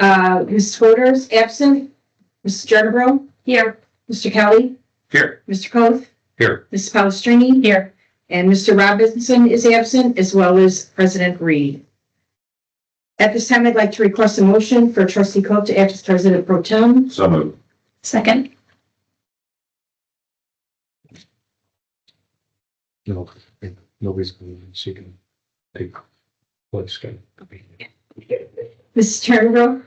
Ms. Fodor's absent. Mrs. Jarborough? Here. Mr. Kelly? Here. Mr. Coth? Here. Mrs. Palestrini? Here. And Mr. Robinson is absent, as well as President Reed. At this time, I'd like to request a motion for Trustee Coth to act as President Pro Tem. So moved. Second. No, nobody's going to, she can take what's going to be. Mrs. Jarborough?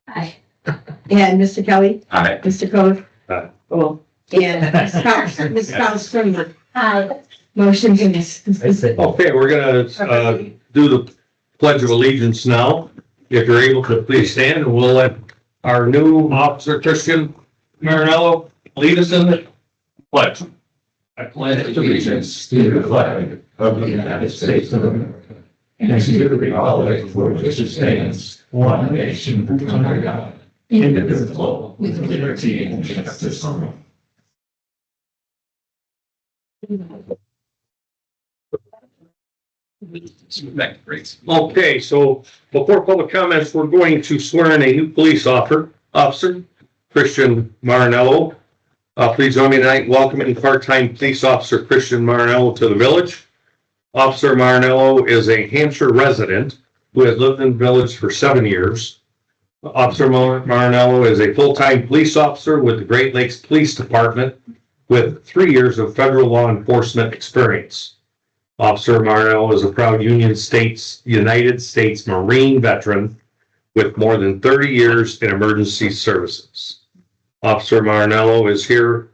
Aye. And Mr. Kelly? Aye. Mr. Coth? Aye. Oh. And Mrs. Palestrini? Aye. Motion carries. Okay, we're gonna, do the Pledge of Allegiance now. If you're able to please stand, and we'll let our new officer, Christian Marinello, lead us in the pledge. I pledge allegiance to the flag of the United States of America and to the republic for which it stands, one nation under God, indivisible, with liberty and justice for all. Okay, so before public comments, we're going to swear in a new police officer, Christian Marinello. Please join me tonight in welcoming part-time police officer Christian Marinello to the village. Officer Marinello is a Hampshire resident who has lived in the village for 7 years. Officer Marinello is a full-time police officer with the Great Lakes Police Department with 3 years of federal law enforcement experience. Officer Marinello is a proud United States Marine veteran with more than 30 years in emergency services. Officer Marinello is here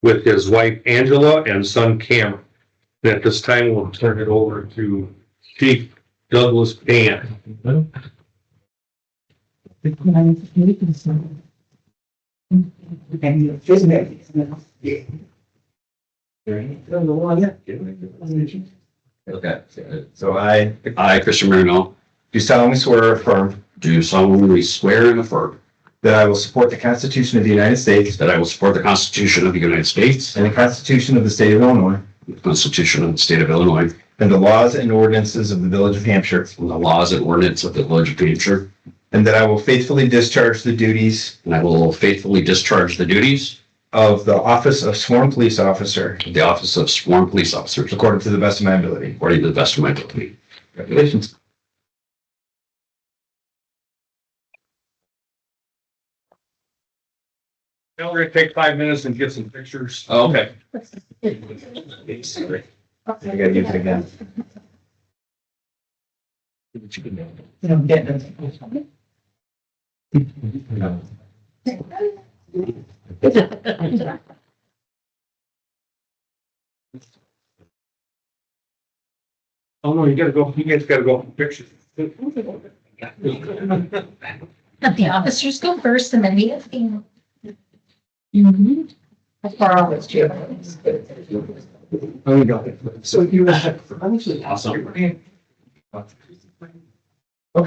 with his wife Angela and son Cameron. And at this time, we'll turn it over to Chief Douglas Pan. Okay, so I, Christian Marinello, do solemnly swear or affirm Do solemnly swear and affirm that I will support the Constitution of the United States that I will support the Constitution of the United States and the Constitution of the State of Illinois the Constitution of the State of Illinois, and the laws and ordinances of the Village of Hampshire, and the laws and ordinances of the Village of Hampshire, and that I will faithfully discharge the duties and I will faithfully discharge the duties of the office of sworn police officer of the office of sworn police officers according to the best of my ability. according to the best of my ability. Congratulations. Now we're gonna take 5 minutes and get some pictures. Oh, okay. I gotta use it again. Oh, no, you guys gotta go for pictures. Let the officers go first and then we have the. As far as you. Oh, you got it. So you have. Awesome. Okay.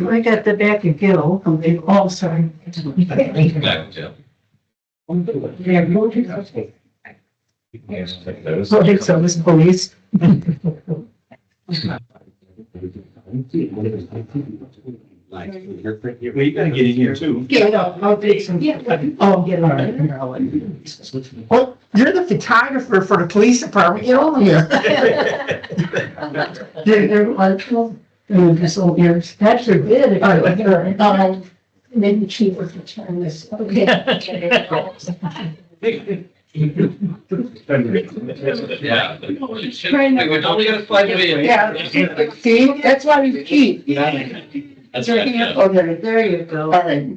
I got the back of Gil. Oh, sorry. Back to Yeah, you okay, so this police. Well, you gotta get in here too. Yeah, no, I'll take some. Oh, get on it. Oh, you're the photographer for the police department, get over here. They're like, well, this old years. That's your bid. Then the chief was returning this. Okay. Yeah. We're only gonna fly away. Yeah, see, that's why we keep. That's right. Yeah. Okay, there you go. All right.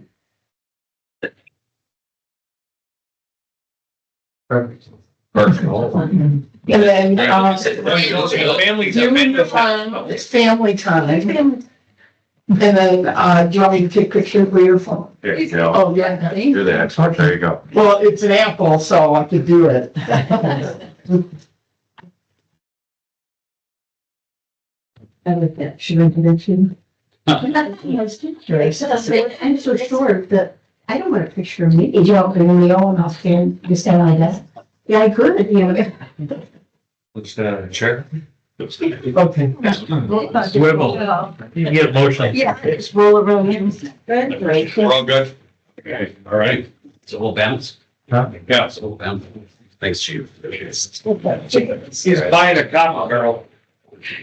Perfect. And then, Families you have been remember, it's family time. And then, do you want me to take pictures with your phone? There you go. Oh, yeah. See? You're the expert. There you go. Well, it's an apple, so I could do it. I like that. Should I mention? I'm so short that I don't want a picture of me. You know, and we all off here, you stand like that. Yeah, I could, you know. Let's stand on a chair. Okay. Swivel. You can get a motion. Yeah, it's roll around. Good, great. We're all good? Okay, all right. So we'll bounce. Huh? Yeah, so we'll bounce. Thanks, Chief. He's buying a copper barrel.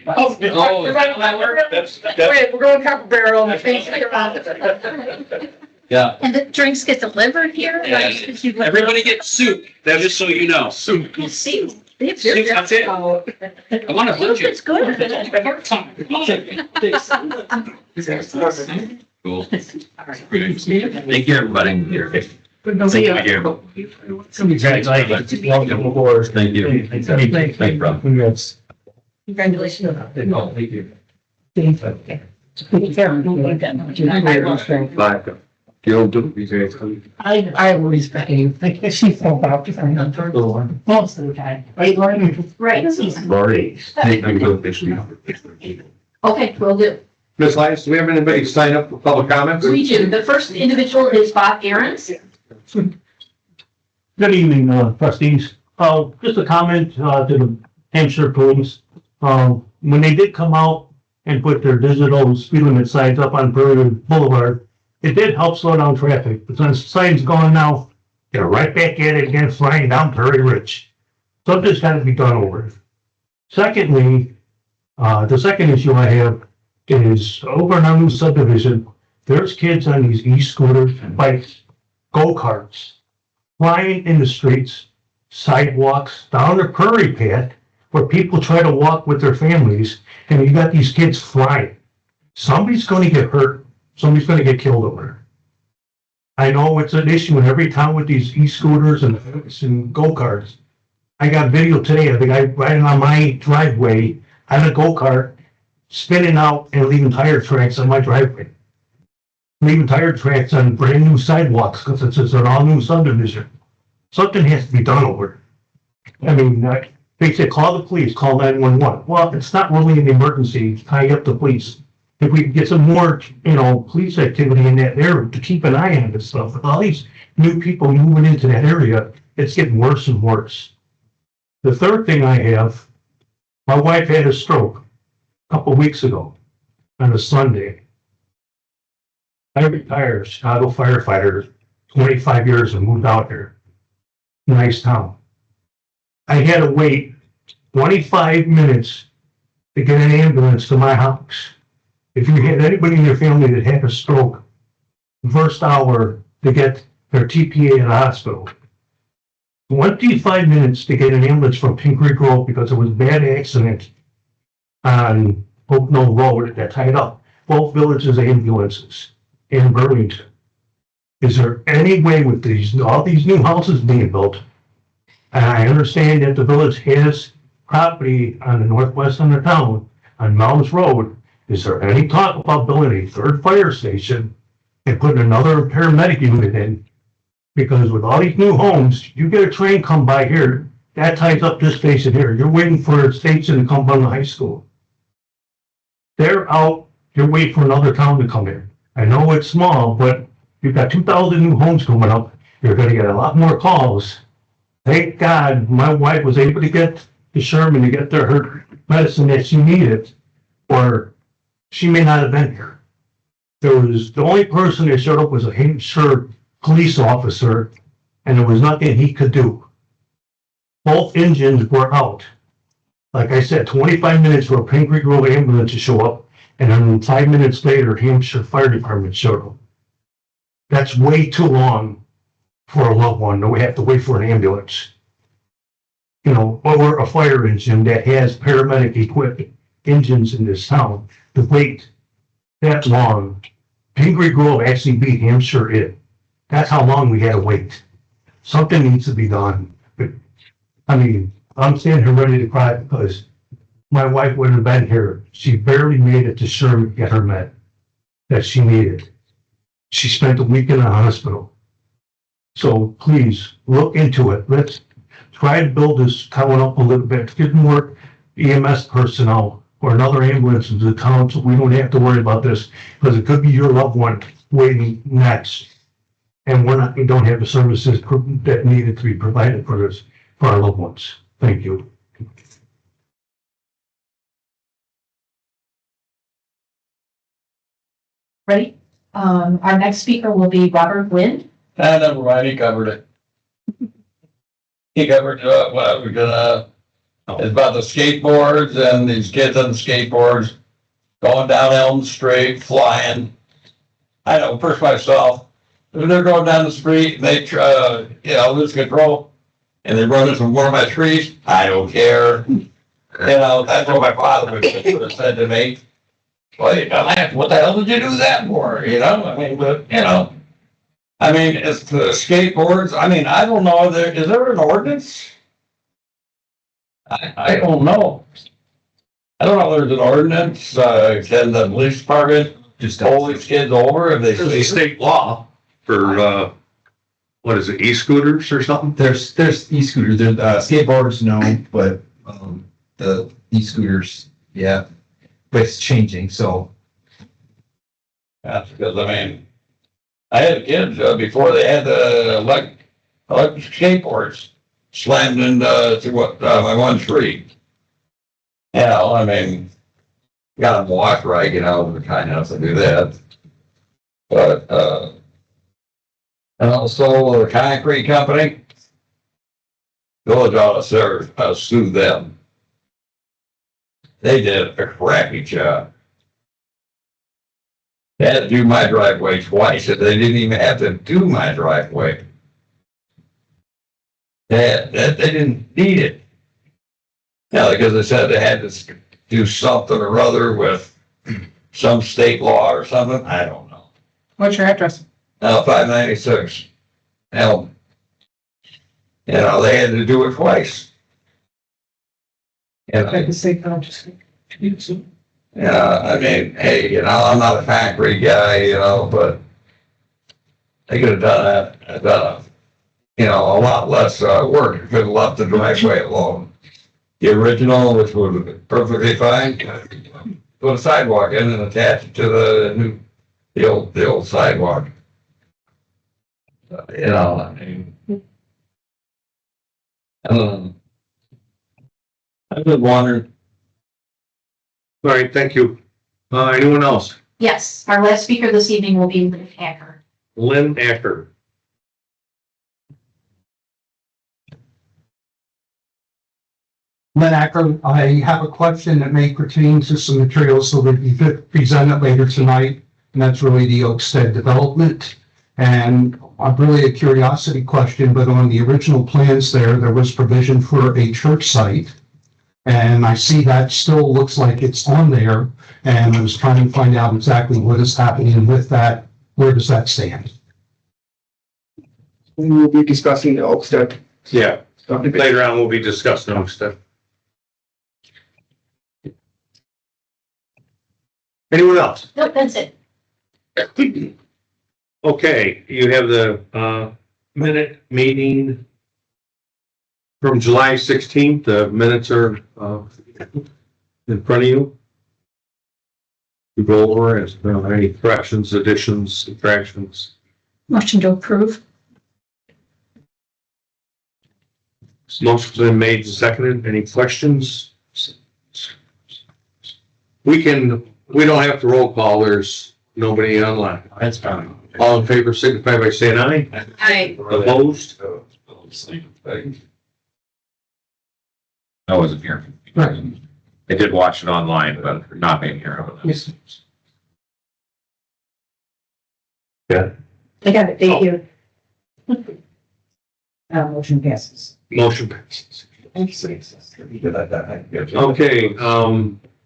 Oh, That's, wait, we're going Copper Barrel. yeah. And the drinks get delivered here? Everybody gets soup, that's just so you know. Soup. You see, they have Soup, that's it. Oh, I want to put you. it's good. Cool. Thank you, everybody. Here. See ya. Congratulations. Welcome aboard. Thank you. Thank you, bro. Congrats. Congratulations. Thank you. Bye. You'll do. Be great. I respect you. Like, she's so about to find out most of the time. Right, Lauren? Right. Lori. Thank you. Okay, will do. Ms. Lyons, do we have anybody sign up for public comments? We do. The first individual is Bob Aaron's. Good evening, trustees. Just a comment, to the Hampshire police. When they did come out and put their digital speed limit signs up on Prairie Boulevard, it did help slow down traffic. But since the sign's gone now, they're right back at it again, flying down Prairie Ridge. Something's got to be done over it. Secondly, the second issue I have is over in our new subdivision, there's kids on these e-scooters, bikes, go-karts, flying in the streets, sidewalks, down the prairie path, where people try to walk with their families, and you got these kids flying. Somebody's going to get hurt. Somebody's going to get killed over it. I know it's an issue in every town with these e-scooters and go-karts. I got video today of the guy riding on my driveway on a go-kart, spinning out and leaving tire tracks on my driveway. Leaving tire tracks on brand new sidewalks because it's an all new subdivision. Something has to be done over it. I mean, they say call the police, call 911. Well, it's not really an emergency. Tie up the police. If we could get some more, police activity in that area to keep an eye on this stuff. With all these new people moving into that area, it's getting worse and worse. The third thing I have, my wife had a stroke a couple weeks ago on a Sunday. I retired, Chicago firefighter, 25 years and moved out here. Nice town. I had to wait 25 minutes to get an ambulance to my house. If you had anybody in your family that had a stroke, the first hour to get their TPA at the hospital. 25 minutes to get an ambulance from Pingree Grove because it was a bad accident on Oak Knoll Road that tied up both villages' ambulances in Burlington. Is there any way with all these new houses being built? And I understand that the village has property on the northwest end of town on Mounds Road. Is there any talk about building a third fire station and putting another paramedic unit in? Because with all these new homes, you get a train come by here, that ties up this station here. You're waiting for a station to come from the high school. They're out, you're waiting for another town to come in. I know it's small, but you've got 2,000 new homes coming up. You're gonna get a lot more calls. Thank God my wife was able to get to Sherman to get her medicine that she needed, or she may not have been here. The only person that showed up was a Hampshire police officer, and there was nothing he could do. Both engines were out. Like I said, 25 minutes for a Pingree Grove ambulance to show up, and then 5 minutes later, Hampshire Fire Department showed up. That's way too long for a loved one to have to wait for an ambulance. Or a fire engine that has paramedic equipped engines in this town to wait that long. Pingree Grove actually beat Hampshire in. That's how long we had to wait. Something needs to be done. But, I'm standing here ready to cry because my wife wouldn't have been here. She barely made it to Sherman to get her med that she needed. She spent a week in the hospital. So please look into it. Let's try to build this town up a little bit, get more EMS personnel or another ambulance into the town so we don't have to worry about this because it could be your loved one waiting next. And we don't have the services that needed to be provided for our loved ones. Thank you. Ready? Our next speaker will be Robert Wynn. Never mind, he covered it. He covered, what we're gonna, it's about the skateboards and these kids on the skateboards going down Elm Street, flying. I know, first myself, if they're going down the street and they try, lose control and they run into one of my trees, I don't care. That's what my father would have said to me. Well, what the hell did you do that for? It's the skateboards. I don't know. Is there an ordinance? I don't know. I don't know if there's an ordinance. Can the police department just pull these kids over if they There's a see? state law for, what is it, e-scooters or something? There's e-scooters, there's skateboarders, no, but the e-scooters, yeah. But it's changing, so. That's because, I had kids before they had the electric skateboards slammed into my one tree. Got them walk right, the kind enough to do that. But, and also the concrete company, village officer sued them. They did a crappy job. They had to do my driveway twice, and they didn't even have to do my driveway. They didn't need it. Because they said they had to do something or other with some state law or something. I don't know. What's your address? 596. Elm. They had to do it twice. Hey, I'm not a concrete guy, but they could have done that, a lot less work if they'd left the driveway alone. The original, which would be perfectly fine, put a sidewalk in and attach it to the old sidewalk. I've been wondering. All right, thank you. Anyone else? Yes, our last speaker this evening will be Lynn Hacker. Lynn Acker. Lynn Acker, I have a question that may pertain to some materials that will be presented later tonight, and that's really the Oakstead development. And I'm really a curiosity question, but on the original plans there was provision for a church site. And I see that still looks like it's on there, and I was trying to find out exactly what is happening with that. Where does that stand? We will be discussing the Oakstead. Yeah, later on we'll be discussing those stuff. Anyone else? Nope, that's it. Okay, you have the minute meeting from July 16th. The minutes are in front of you. You go over it. Any corrections, additions, subtractions? Motion to approve. Motion's been made and seconded. Any questions? We don't have to roll call. There's nobody online. That's fine. All in favor signify by saying aye. Aye. Opposed? I wasn't here. I did watch it online, but not being here. Yes. Yeah. I got it, thank you. Motion passes. Motion passes. Okay,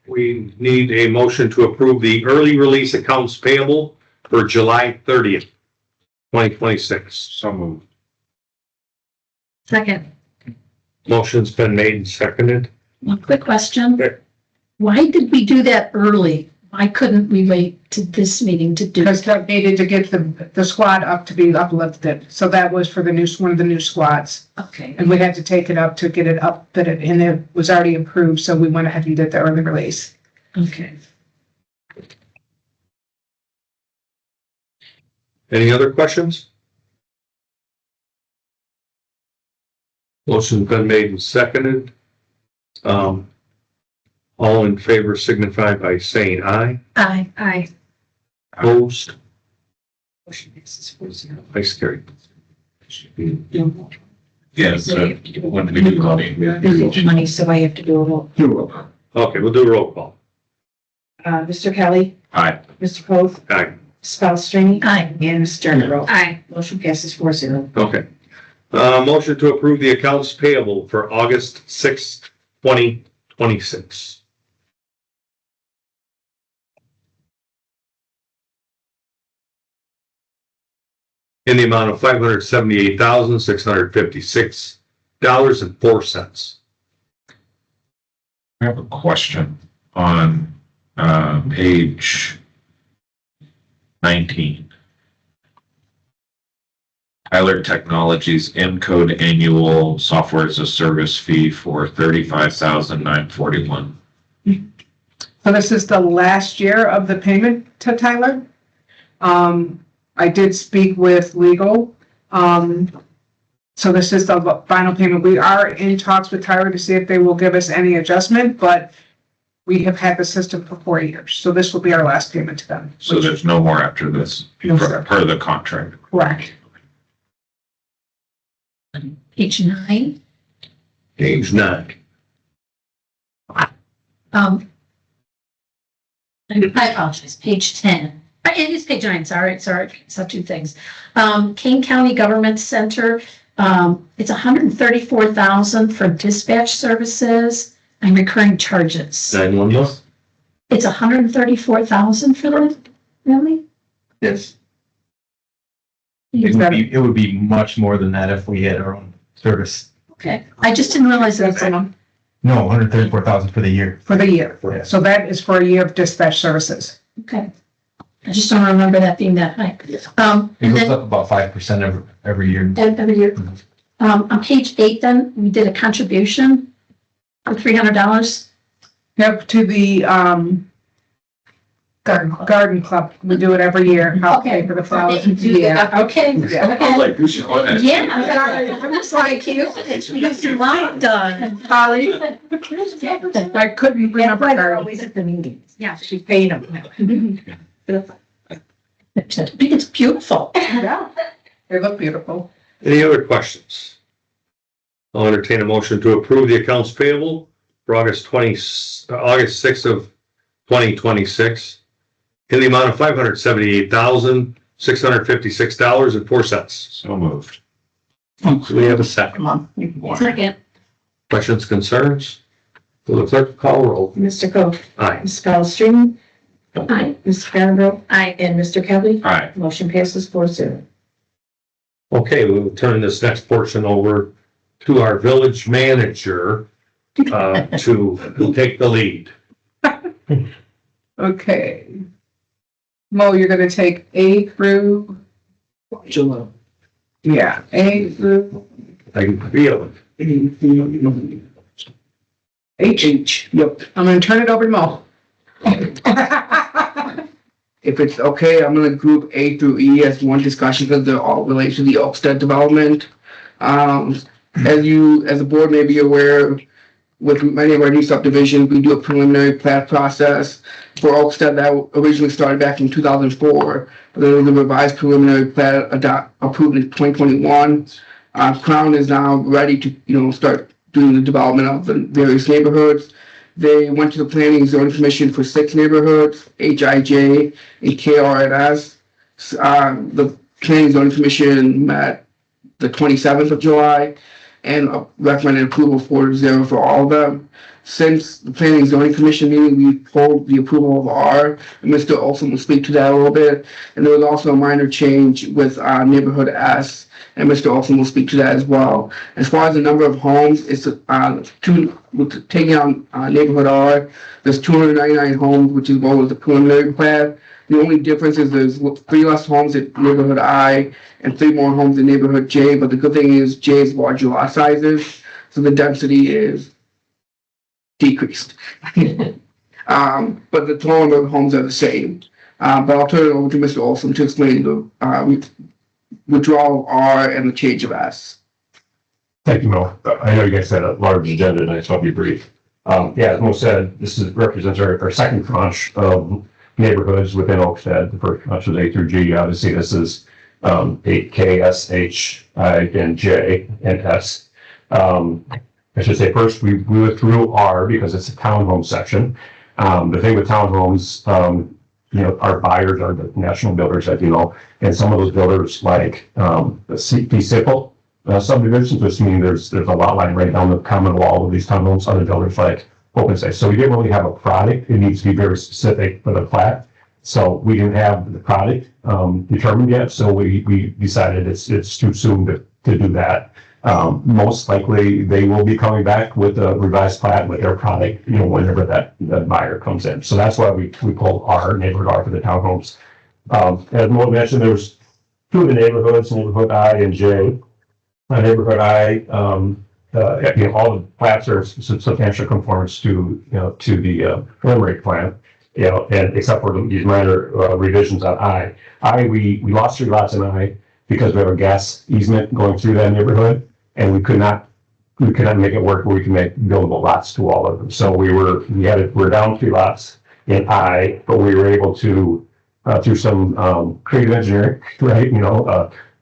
we need a motion to approve the early release accounts payable for July 30th, 2026. So moved. Second. Motion's been made and seconded. One quick question. Okay. Why did we do that early? Why couldn't we wait to this meeting to do? Because Doug needed to get the squad up to be uplifted. So that was for one of the new squads. Okay. And we had to take it up to get it up, and it was already approved. So we went ahead and did the early release. Okay. Any other questions? Motion's been made and seconded. All in favor signify by saying aye. Aye. Aye. Opposed? Motion passes 4-0. Vice carried. Yes, when we do money. Money, so I have to do a roll. Okay, we'll do a roll call. Mr. Kelly, Aye. Mr. Poth, Aye. Ms. Palastrellini. Aye. And Ms. Jernerbro. Aye. Motion passes 4-0. Okay. Motion to approve the accounts payable for August 6th, 2026. In the amount of $578,656.04. I have a question on, page 19. Tyler Technologies Encode annual software as a service fee for $35,941. So this is the last year of the payment to Tyler. I did speak with legal. So this is the final payment. We are in talks with Tyler to see if they will give us any adjustment, but we have had the system for 4 years. So this will be our last payment to them. So there's no more after this, No, sir. per the contract. Correct. Page 9. Page 9. I apologize, page 10. It is page 9, sorry, saw two things. Kane County Government Center, it's $134,000 for dispatch services and recurring charges. 911? It's $134,000 for that, really? Yes. Is that- It would be much more than that if we had our own service. Okay, I just didn't realize that it's No, 134,000 for the year. For the year. Yeah. So that is for a year of dispatch services. okay. I just don't remember that being that high. It And goes then, up about 5% every year. every year. On page 8 then, we did a contribution for $300. Yep, to the, garden club. We do it every year. Help pay for the flowers. Yeah. Okay, Yeah. okay. Like, we should go ahead. Yeah, I'm just like you. We got your line done. Holly, I couldn't remember her. Always at the meetings. Yeah. She's paying them. It's beautiful. Yeah. They look beautiful. Any other questions? I'll entertain a motion to approve the accounts payable for August 6th of 2026 in the amount of $578,656.04. So moved. So we have a second. Come on. Second. Questions, concerns? Will the clerk call roll? Mr. Coe, Aye. Ms. Palastrellini, Aye. Ms. Jernerbro, Aye. and Mr. Kelly. Aye. Motion passes 4-0. Okay, we'll turn this next portion over to our village manager to take the lead. Okay. Mo, you're gonna take A through, yeah, A through I can feel it. H. Yep. I'm gonna turn it over to Mo. If it's okay, I'm gonna group A through E as one discussion because they're all related to the Oakstead development. As a board may be aware, with many of our new subdivisions, we do a preliminary plat process for Oakstead that originally started back in 2004. But then there was a revised preliminary plat approved in 2021. Crown is now ready to, start doing the development of the various neighborhoods. They went to the Planning and Zoning Commission for 6 neighborhoods, HIJ and KRNS. The Planning and Zoning Commission met the 27th of July and recommended approval 4-0 for all of them. Since the Planning and Zoning Commission meeting, we pulled the approval of R, and Mr. Olson will speak to that a little bit. And there was also a minor change with neighborhood S, and Mr. Olson will speak to that as well. As far as the number of homes, it's taking on neighborhood R, there's 299 homes, which is what was the preliminary plat. The only difference is there's 3 less homes at neighborhood I and 3 more homes in neighborhood J, but the good thing is J is larger lot sizes, so the density is decreased. But the total number of homes are the same. But I'll turn it over to Mr. Olson to explain the withdrawal of R and the change of S. Thank you, Mo. I know you guys had a large agenda, and I just want to be brief. As Mo said, this represents our second tranche of neighborhoods within Oakstead. The first bunch was A through G. Obviously, this is 8K, S, H, I, and J, and S. I should say first we went through R because it's a townhome section. The thing with townhomes, our buyers are the national builders, as you know, and some of those builders like the simple subdivisions, which mean there's a lot line right down the common wall of these townhomes. Other builders like open space. So we didn't really have a product. It needs to be very specific for the plat. So we didn't have the product determined yet. So we decided it's too soon to do that. Most likely they will be coming back with a revised plat with their product, whenever that buyer comes in. So that's why we pulled R, neighborhood R for the townhomes. As Mo mentioned, there's two of the neighborhoods, neighborhood I and J. Neighborhood I, all the plats are substantial conformance to the preliminary plan, and except for these minor revisions on I. We lost 3 lots in I because we have a gas easement going through that neighborhood, and we could not make it work where we can make buildable lots to all of them. So we're down 3 lots in I, but we were able to through some creative engineering, right?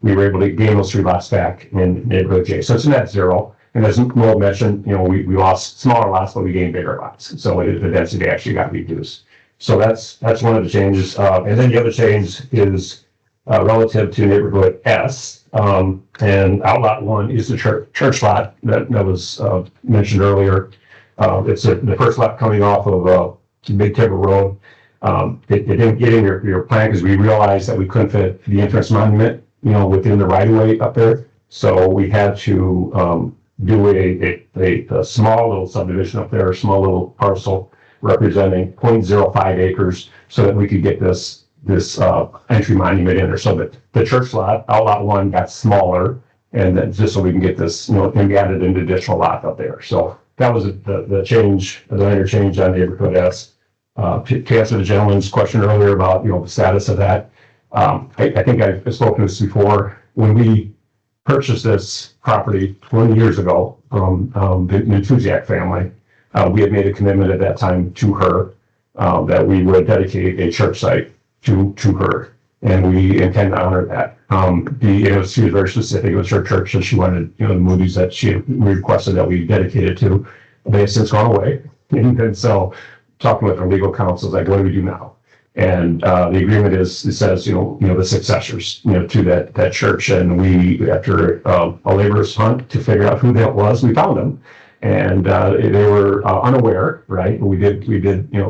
We were able to gain those 3 lots back in neighborhood J. So it's a net 0. And as Mo mentioned, we lost smaller lots, but we gained bigger lots. So the density actually got reduced. So that's one of the changes. And then the other change is relative to neighborhood S. And outlot 1 is the church lot that was mentioned earlier. It's the first lot coming off of Big Timber Road. It didn't get in your plan because we realized that we couldn't fit the entrance monument, within the right of way up there. So we had to do a small little subdivision up there, a small little parcel representing 0.05 acres so that we could get this entry monument in there. So that the church lot, outlot 1, got smaller, and then just so we can get this, and we added an additional lot up there. So that was the change, the minor change on neighborhood S. To answer the gentleman's question earlier about, the status of that, I think I've spoken to this before. When we purchased this property 20 years ago from the Nutuziak family, we had made a commitment at that time to her that we would dedicate a church site to her, and we intend to honor that. She was very specific. It was her church, and she wanted the movies that she requested that we dedicated to. They have since gone away, and so talking with our legal counsel, like, what do we do now? And the agreement says the successors to that church, and we, after a laborious hunt to figure out who that was, we found them, and they were unaware, right? We did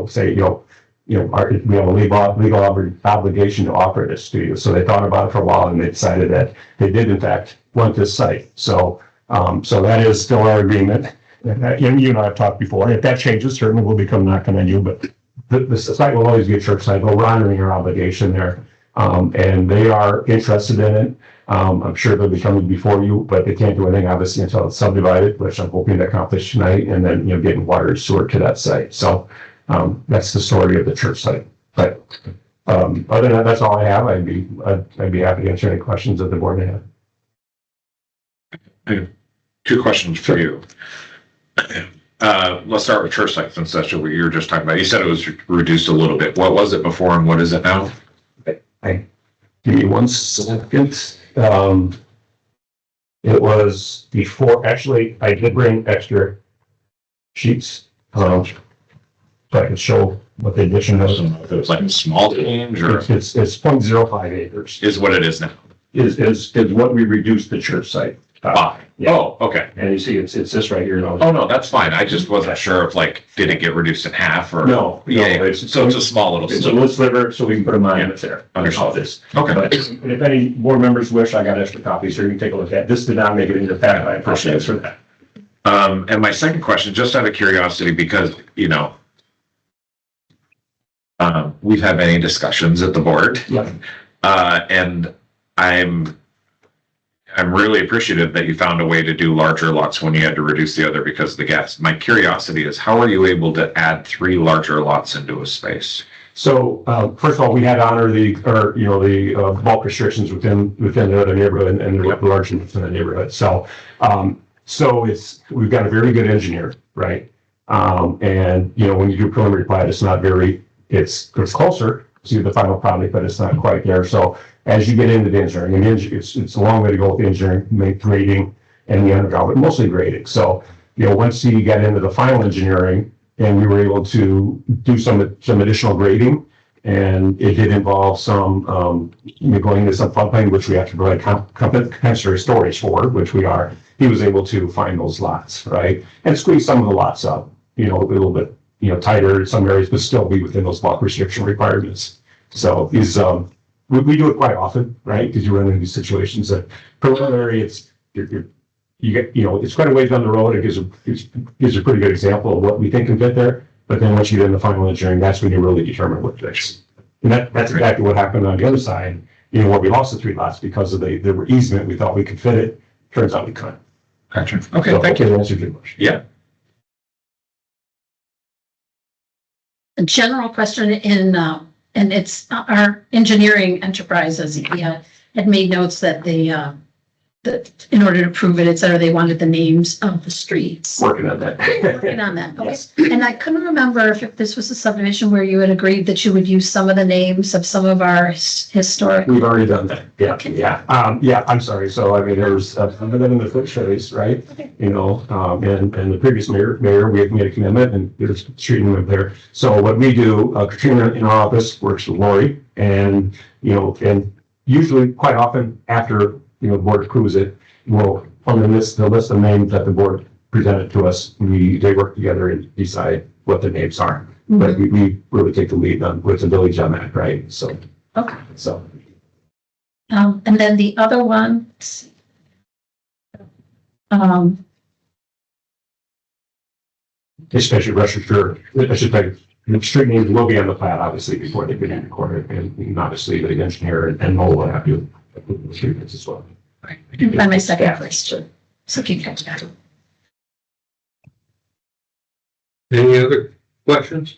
say we have a legal obligation to offer this to you. So they thought about it for a while, and they decided that they did in fact want this site. So that is still our agreement. And you and I have talked before. If that changes, certainly we'll become knocking on you, but the site will always be a church site, but we're honoring our obligation there. And they are interested in it. I'm sure they'll be coming before you, but they can't do anything obviously until it's subdivided, which I'm hoping to accomplish tonight, and then, getting water and sewer to that site. So, that's the story of the church site. But, other than that, that's all I have. I'd be happy to answer any questions that the board may have. I have 2 questions for you. Let's start with church site, since that's what you were just talking about. You said it was reduced a little bit. What was it before and what is it now? Give me 1 second. It was before, actually, I did bring extra sheets, so I could show what the addition was. If it was like a small change, or it's 0.05 acres. Is what it is now. Is what we reduced the church site. Yeah. Oh, okay. And you see, it's this right here. Oh, no, that's fine. I just wasn't sure if did it get reduced in half or? No. So it's a small little. It's a little sliver, so we can put a monument there. Understood. This. Okay. But if any board members wish, I got extra copies here. You can take a look at. This did not make it into the packet. I apologize for that. And my second question, just out of curiosity, because, we've had many discussions at the board. Yeah. And I'm really appreciative that you found a way to do larger lots when you had to reduce the other because of the gas. My curiosity is, how are you able to add 3 larger lots into a space? So, first of all, we had to honor the bulk restrictions within the other neighborhood and the large within the neighborhood. So, we've got a very good engineer, right? And when you do preliminary plat, it's not very it's closer to the final product, but it's not quite there. So as you get into the engineering, and it's a long way to go with the engineering, make grading and the underground, but mostly grading. So, once you get into the final engineering, and we were able to do some additional grading, and it did involve some, going into some floodplain, which we have to provide compensatory storage for, which we are. He was able to find those lots, right? And squeeze some of the lots up, a little bit, tighter in some areas, but still be within those bulk restriction requirements. So he's, we do it quite often, right? Because you run into these situations that preliminary, you get, it's quite a ways down the road. It gives a pretty good example of what we think can fit there. But then once you get into final engineering, that's when you really determine what fits. And that's exactly what happened on the other side, where we lost the 3 lots because of the easement. We thought we could fit it. Turns out we couldn't. Gotcha. Okay, So thank you. hopefully that answered your question. Yeah. A general question and it's our engineering enterprises, had made notes that in order to prove it, et cetera, they wanted the names of the streets. Working on that. Working on that, okay. Yes. And I couldn't remember if this was a subdivision where you had agreed that you would use some of the names of some of our historic. We've already done that. Yeah, Okay. yeah. I'm sorry. So, there was some of them in the foot shows, right? Okay. And the previous mayor, we had made a commitment and there's treating them there. So what we do, Katrina in our office works with Lori and, and usually quite often after, the board approves it, we'll, on the list of names that the board presented to us, they work together and decide what the names are. Mm-hmm. But we really take the lead with the village on that, right? So. Okay. So. And then the other one, let's see. Especially rest assured, I should say, the street names will be on the plat, obviously, before they get recorded, and obviously the engineer and Mo will have to approve the street names as well. By my second question. So keep going. Any other questions?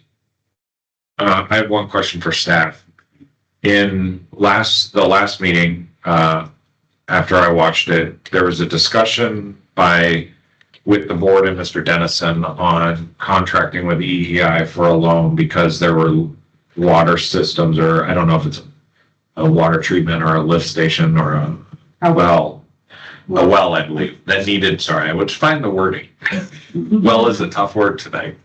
I have one question for staff. In the last meeting, after I watched it, there was a discussion with the board and Mr. Dennison on contracting with EEI for a loan because there were water systems, or I don't know if it's a water treatment or a lift station or a well, I believe, that needed, sorry, I would find the wording. Well is a tough word tonight.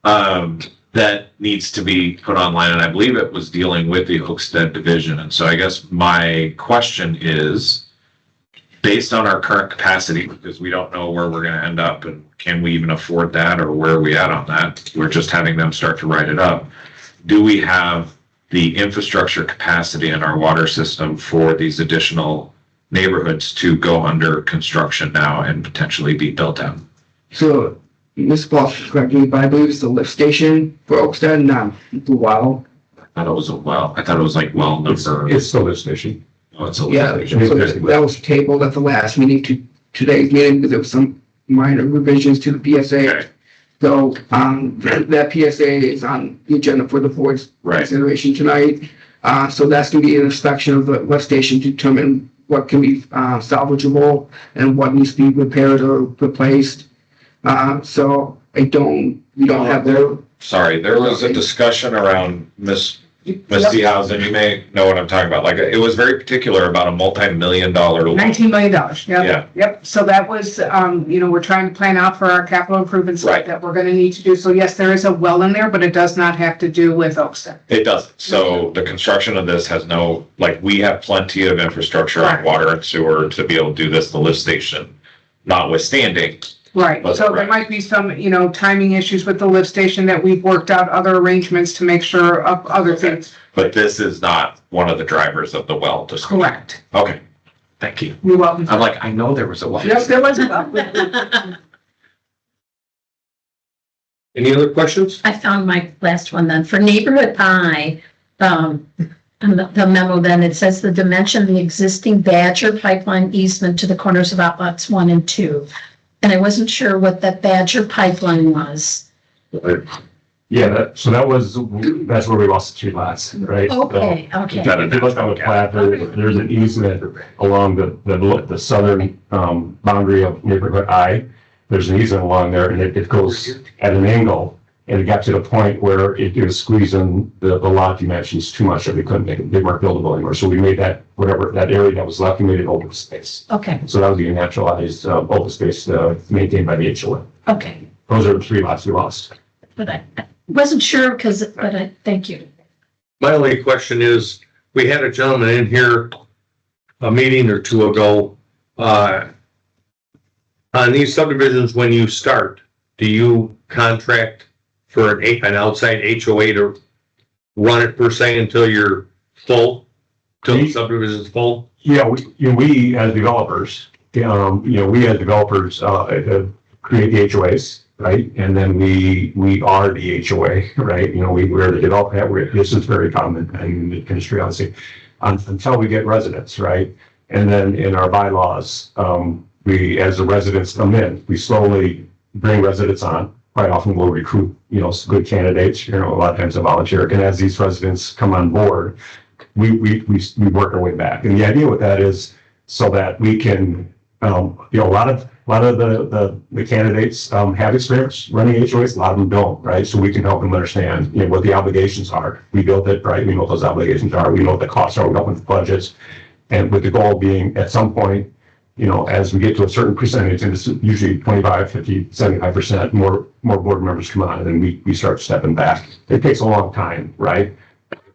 That needs to be put online, and I believe it was dealing with the Oakstead division. And so I guess my question is, based on our current capacity, because we don't know where we're going to end up, and can we even afford that, or where are we at on that? We're just having them start to write it up. Do we have the infrastructure capacity in our water system for these additional neighborhoods to go under construction now and potentially be built out? So, Ms. Bloss, correct me, but I believe it's the lift station for Oakstead, not the well. I thought it was a well. I thought it was like well number. It's the lift station. Oh, it's a Yeah, lift so station. that was tabled at the last meeting to today's meeting because there was some minor revisions to the PSA. Okay. So, that PSA is on the agenda for the board's consideration tonight. So that's gonna be an inspection of the lift station to determine what can be salvageable and what needs to be repaired or replaced. So we don't have the. Sorry, there was a discussion around Miss Seehausen, you may know what I'm talking about. Like, it was very particular about a multi-million-dollar loan. $19 million. Yeah. Yep. Yep. So that was, we're trying to plan out for our capital improvements Right. that we're gonna need to do. So yes, there is a well in there, but it does not have to do with Oakstead. It doesn't. So the construction of this has no, we have plenty of infrastructure on Right. water and sewer to be able to do this, the lift station notwithstanding. Right. That's So there correct. might be some, timing issues with the lift station that we've worked out other arrangements to make sure of other things. But this is not one of the drivers of the well discussion. Correct. Okay, thank you. You're welcome. I'm like, I know there was a well. Yes, there was a well. Any other questions? I found my last one then. For neighborhood I, and the memo then, it says the dimension of the existing Badger pipeline easement to the corners of outlets 1 and 2. And I wasn't sure what that Badger pipeline was. Yeah, that's where we lost the 2 lots, right? Okay, So, okay. if you look on the plat, there's an easement along the southern boundary of neighborhood I. There's an easement along there and it goes at an angle And it got to the point where it was squeezing the lot dimensions too much that we couldn't make it, they weren't buildable anymore. So we made that, whatever, that area that was left, we made it open space. Okay, So that would be a naturalized, open space, maintained by the HOA. okay. Those are the 3 lots we lost. But I wasn't sure but I, thank you. My only question is, we had a gentleman in here a meeting or 2 ago, on these subdivisions, when you start, do you contract for an outside HOA to run it per se until you're full, till the subdivision's full? Yeah, we as developers, we as developers, create the HOAs, right? And then we are the HOA, right? We're the developer, this is very common in the industry, obviously, until we get residents, right? And then in our bylaws, we, as the residents come in, we slowly bring residents on. Quite often we'll recruit, good candidates, a lot of times a volunteer. And as these residents come on board, we work our way back. And the idea with that is so that we can, a lot of the candidates have experience running HOAs, a lot of them don't, right? So we can help them understand, what the obligations are. We built it, right? We know what those obligations are. We know what the costs are. We help with budgets. And with the goal being at some point, as we get to a certain percentage, and it's usually 25, 50, 75%, more board members come on, and then we start stepping back. It takes a long time, right?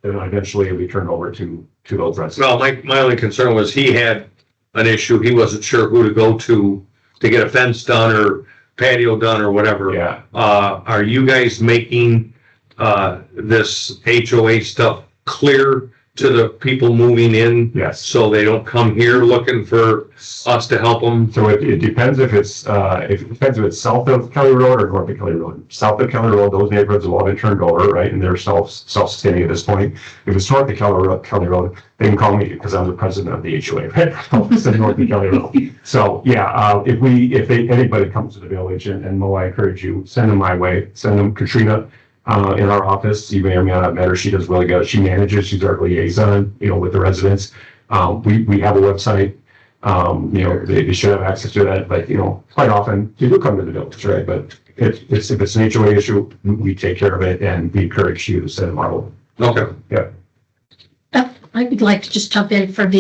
And eventually we turn over to those residents. Well, my only concern was he had an issue. He wasn't sure who to go to get a fence done or patio done or whatever. Yeah. Are you guys making, this HOA stuff clear to the people moving in? Yes. So they don't come here looking for us to help them? So it depends if it's south of Kelly Road or north of Kelly Road. South of Kelly Road, those neighborhoods have all been turned over, right? And they're self-sustaining at this point. If it's north of Kelly Road, they can call me because I'm the president of the HOA, right? It's north of Kelly Road. So yeah, if anybody comes to the village, and Mo, I encourage you, send them my way. Send them Katrina. In our office, you may or may not have met her. She does really good. She manages, she's our liaison, with the residents. We have a website, they should have access to that, but, quite often you do come to the village, right? But if it's an HOA issue, we take care of it and we encourage you to send them our way. Okay. Yeah. I would like to just jump in for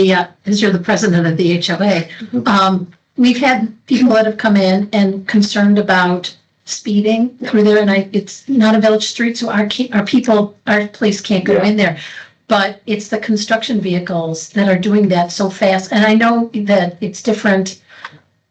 as you're the president of the HOA. We've had people that have come in and concerned about speeding through there, and it's not a village street, so our police can't go in there. But it's the construction vehicles that are doing that so fast. And I know that it's different.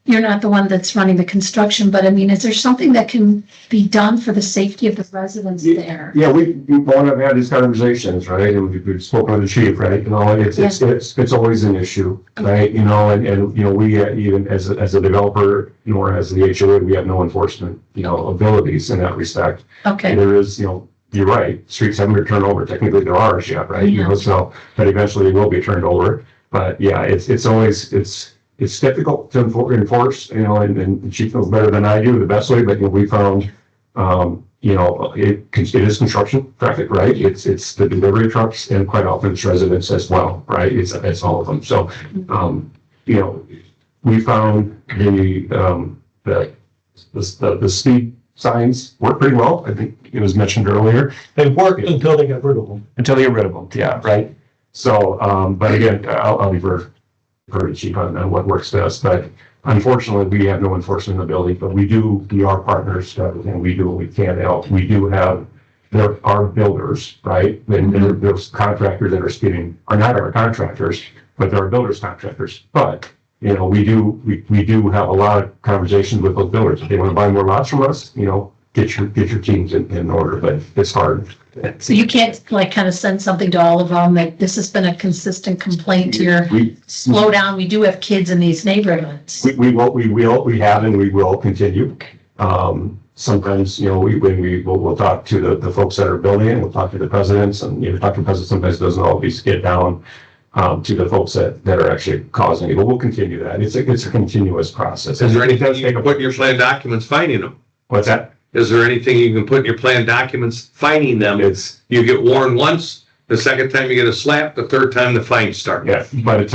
You're not the one that's running the construction, but I mean, is there something that can be done for the safety of the residents there? Yeah, we want to have these conversations, right? And we've spoken with the chief, right? It's always an issue, right? And we even as a developer, or as the HOA, we have no enforcement, abilities in that respect. Okay. And there is, you're right, streets haven't been turned over. Technically, there are yet, right? Yeah. But eventually it will be turned over. But yeah, it's difficult to enforce, and the chief knows better than I do the best way, but we found, it is construction traffic, right? It's the delivery trucks, and quite often it's residents as well, right? It's all of them. So, we found the speed signs work pretty well. I think it was mentioned earlier. They worked until they got rid of them. Until they get rid of them, yeah, right? So, but again, I'll defer to chief on what works best, but unfortunately, we have no enforcement in the building, but we are partners, and we do what we can to help. We do have, there are builders, right? And those contractors that are speeding are not our contractors, but they're our builders contractors. But, we do have a lot of conversations with those builders. If they want to buy more lots from us, get your teams in order, but it's hard. So you can't kind of send something to all of them that this has been a consistent complaint here. Slow down. We do have kids in these neighborhoods. We have, and we will continue. Sometimes, we'll talk to the folks that are building it. We'll talk to the presidents, and talk to the president sometimes doesn't always get down to the folks that are actually causing it. But we'll continue that. It's a continuous process. Is there anything you can put in your plan documents finding them? What's that? Is there anything you can put in your plan documents finding them? You get warned once, the second time you get a slap, the third time the fines start. Yeah, by the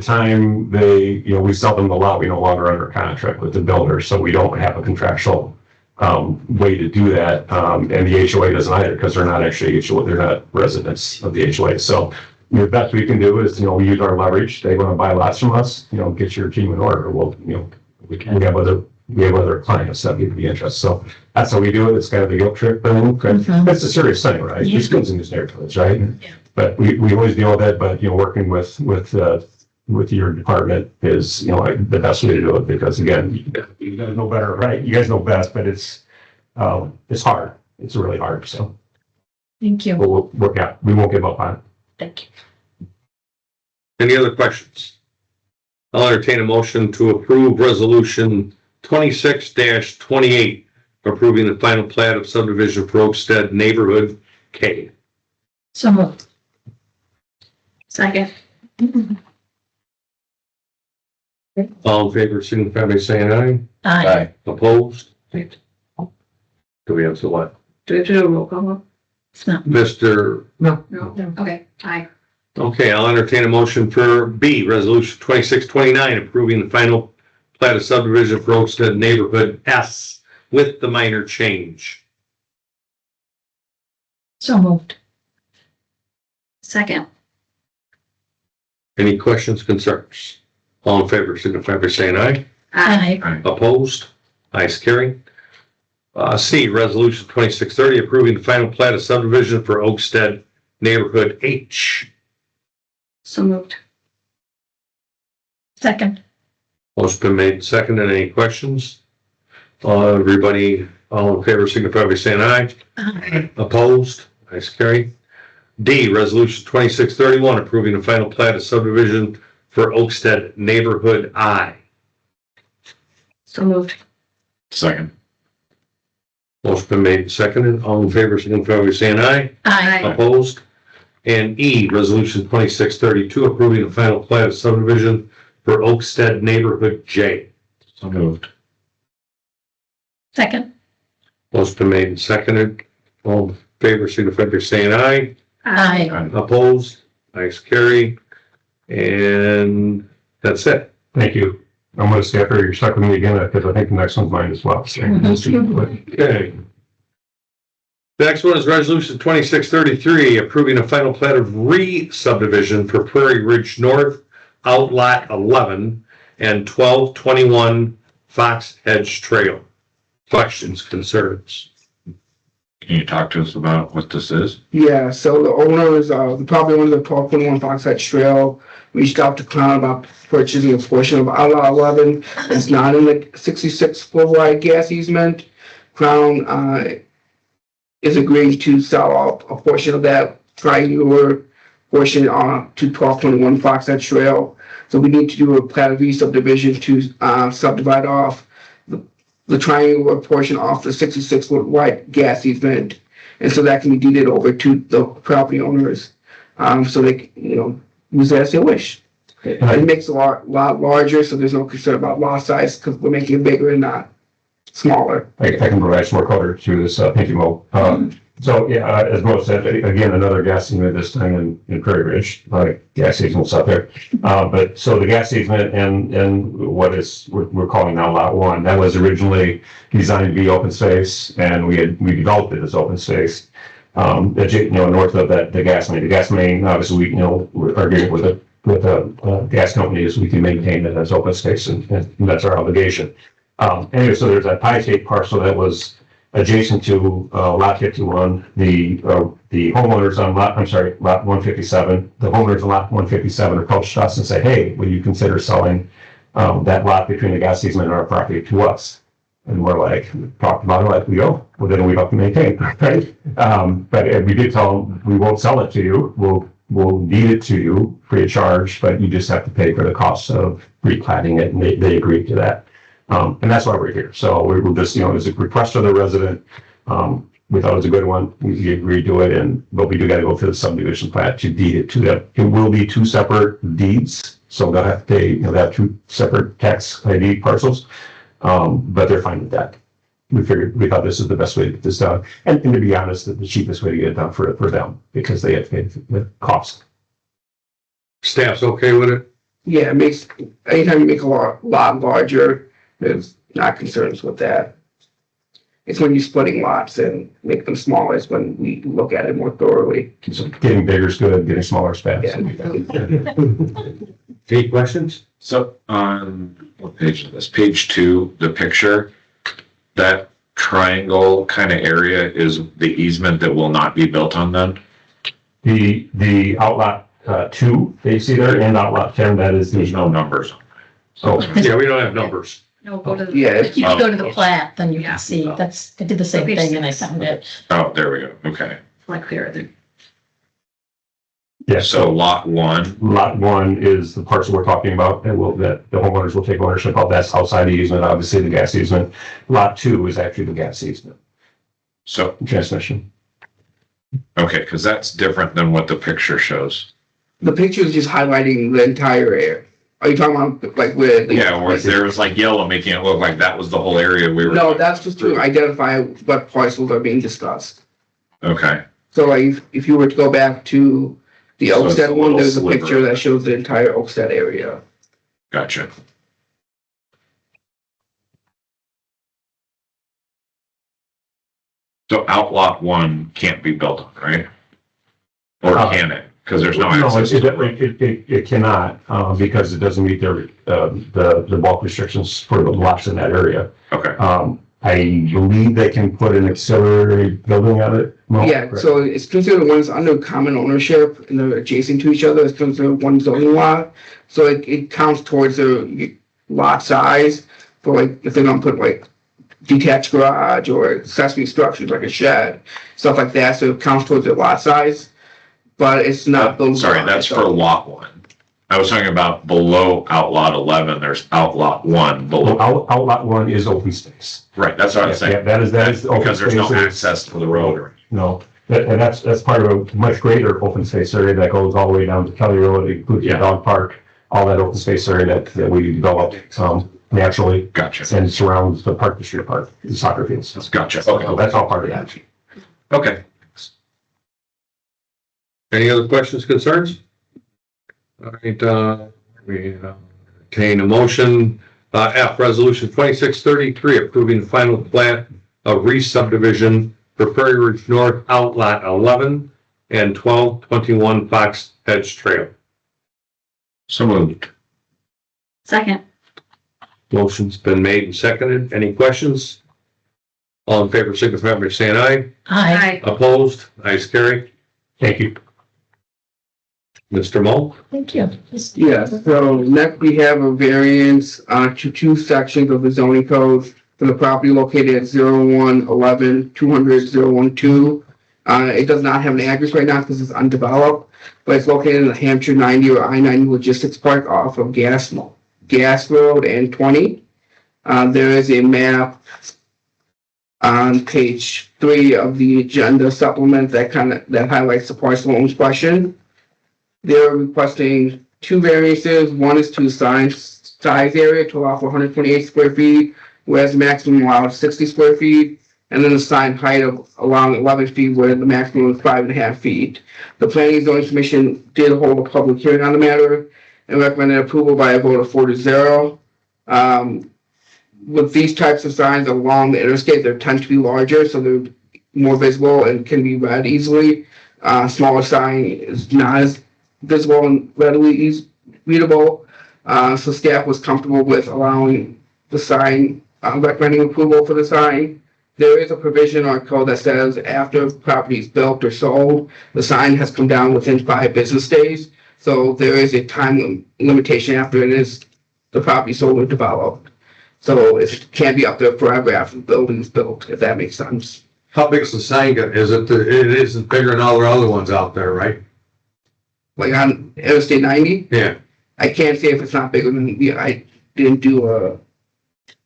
time they, we sell them the lot, we no longer under contract with the builder, so we don't have a contractual way to do that. And the HOA doesn't either, because they're not actually HOA, they're not residents of the HOA. So the best we can do is, we use our leverage. They want to buy lots from us, get your team in order. Well, we have other clients that would be interested. So that's how we do it. It's kind of a guilt trip thing. It's a serious thing, right? Yeah. It's schools in these neighborhoods, right? Yeah. But we always deal with it, but, working with your department is, like the best way to do it, because again, you guys know better, right? You guys know best, but it's hard. It's really hard. So Thank you. we'll work out. We won't give up on it. Thank you. Any other questions? I'll entertain a motion to approve resolution 26-28, approving the final plat of subdivision for Oakstead Neighborhood K. So moved. Second. All in favor, signify by saying aye. Aye. Opposed? Do we have to what? Do we have to do a roll call? No. Mr. No. Okay, aye. Okay, I'll entertain a motion for B, resolution 2629, approving the final plat of subdivision for Oakstead Neighborhood S with the minor change. So moved. Second. Any questions, concerns? All in favor, signify by saying aye. Aye. Opposed? Ayes carry. C, resolution 2630, approving the final plat of subdivision for Oakstead Neighborhood H. So moved. Second. Motion been made, seconded. Any questions? Everybody, all in favor, signify by saying aye. Aye. Opposed? Ayes carry. D, resolution 2631, approving the final plat of subdivision for Oakstead Neighborhood I. So moved. Second. Motion been made, seconded. All in favor, signify by saying aye. Aye. Opposed? And E, resolution 2632, approving the final plat of subdivision for Oakstead Neighborhood J. So moved. Second. Motion been made and seconded. All in favor, signify by saying aye. Aye. Opposed? Ayes carry. And that's it. Thank you. I'm going to stay up here. You're stuck with me again, because I think the next one's mine as well. So. Okay. The next one is resolution 2633, approving a final plat of re-subdivision for Prairie Ridge North, Outlot 11 and 1221 Fox Hedge Trail. Questions, concerns? Can you talk to us about what this is? Yeah, so the owner is, the property owner of the 1221 Fox Hedge Trail reached out to Crown about purchasing a portion of Outlaw 11. It's not in the 66-foot wide gas easement. Crown, is agreeing to sell off a portion of that triangular portion, to 1221 Fox Hedge Trail. So we need to do a plat of subdivision to, subdivide off the triangular portion off the 66-foot wide gas easement, and so that can be deeded over to the property owners, so they use it as they wish. It makes a lot larger, so there's no concern about lot size because we're making it bigger and not smaller. I can provide some more color to this. Thank you, Mo. So yeah, as Mo said, again, another gas easement, this time in Prairie Ridge, gas easements out there. But so the gas easement and what is we're calling now Lot 1, that was originally designed to be open space, and we developed it as open space. North of that, the gas main. The gas main, obviously, we're arguing with a gas company so we can maintain it as open space, and that's our obligation. Anyway, so there's a pie shaped parcel that was adjacent to lot 51. The homeowners on lot 157. The homeowners on lot 157 approached us and said, "Hey, will you consider selling that lot between the gas easement and our property to us?" And we're like, talked about it like we go. Well, then we have to maintain, right? But we did tell them we won't sell it to you. We'll deed it to you free of charge, but you just have to pay for the cost of replatting it, and they agreed to that. And that's why we're here. So we were just, as a request of the resident, we thought it was a good one. We agreed to it, but we do got to go through the subdivision plat to deed it to them. It will be two separate deeds, so they'll have to pay, they have two separate tax ID parcels, but they're fine with that. We thought this is the best way to get this done. And to be honest, the cheapest way to get it done for them, because they have to pay the cost. Staff's okay with it? Yeah, it makes, anytime you make a lot larger, there's not concerns with that. It's when you're splitting lots and make them smaller is when we look at it more thoroughly. So getting bigger is good, getting smaller is bad. Any questions? So on what page is this? Page 2, the picture, that triangle kind of area is the easement that will not be built on then? The outlot 2, they see there, and outlot 10, that is There's the, no numbers. so, Yeah, we don't have numbers. No, go to the, Yeah. if you go to the plat, then you can see, that's, I did the same thing and I found it Oh, there we go. Okay. like clearer there. yeah, So so lot 1, lot 1 is the parcel we're talking about, and that the homeowners will take ownership of. That's outside the easement, obviously the gas easement. Lot 2 is actually the gas easement, so, transmission. okay, because that's different than what the picture shows. The picture is just highlighting the entire area. Are you talking about like where? Yeah, where there was like yellow making it look like that was the whole area we were. No, that's just to identify what parcels are being discussed. Okay, So like if you were to go back to the So it's a Oakstead one, little there's a sliver. picture that shows the entire Oakstead area. gotcha. So outlot 1 can't be built on, right? Or can it? Because there's no No, access. it cannot, because it doesn't meet the bulk restrictions for the lots in that area. Okay, I believe they can put an auxiliary building on it. Mo? Yeah, so it's considered ones under common ownership and they're adjacent to each other. It's considered one zoning lot. So it counts towards the lot size for like, if they're gonna put like detached garage or accessory structures like a shed, stuff like that. So it counts towards the lot size, but it's not. sorry, that's for lot 1. I was talking about below outlot 11, there's outlot 1 below. Outlot 1 is open space. Right, that's what I was Yeah, saying. that is. open Because there's no space. access to the road or. No, and that's part of a much greater open space area that goes all the way down to Kelly Road, includes the Yeah. dog park, all that open space area that we developed, naturally Gotcha, and surrounds the Park District Park, the soccer fields. gotcha. So Okay, that's all part of that. okay. Any other questions, concerns? All right, we obtain a motion, F, resolution 2633, approving the final plat of re-subdivision for Prairie Ridge North Outlot 11 and 1221 Fox Edge Trail. So moved. Second. Motion's been made and seconded. Any questions? All in favor, signify by saying aye. Aye. Opposed? Ayes carry. Thank you. Mr. Moe? Thank you. Yes, so next we have a variance to two sections of the zoning code for the property located at 0111-200-012. It does not have an address right now because it's undeveloped, but it's located in the Hampshire 90 or I-90 Logistics Park off of Gas Road and 20. There is a map on page 3 of the agenda supplement that highlights the parcel owns question. They're requesting two variances. One is to the sign size area to allow for 128 square feet, whereas the maximum allowed 60 square feet. And then the sign height of allowing 11 feet where the maximum is 5.5 feet. The Planning and Zoning Commission did hold a public hearing on the matter and recommended approval by a vote of 4-0. With these types of signs along the interstate, they tend to be larger, so they're more visible and can be read easily. Smaller sign is not as visible and readily readable. So staff was comfortable with allowing the sign, recommending approval for the sign. There is a provision on code that says after property is built or sold, the sign has come down within 5 business days. So there is a time limitation after the property sold or developed. So it can't be up there forever after the building is built, if that makes sense. How big is the sign? Is it, it isn't bigger than all the other ones out there, right? Like on Interstate 90, Yeah. I can't say if it's not bigger than, I didn't do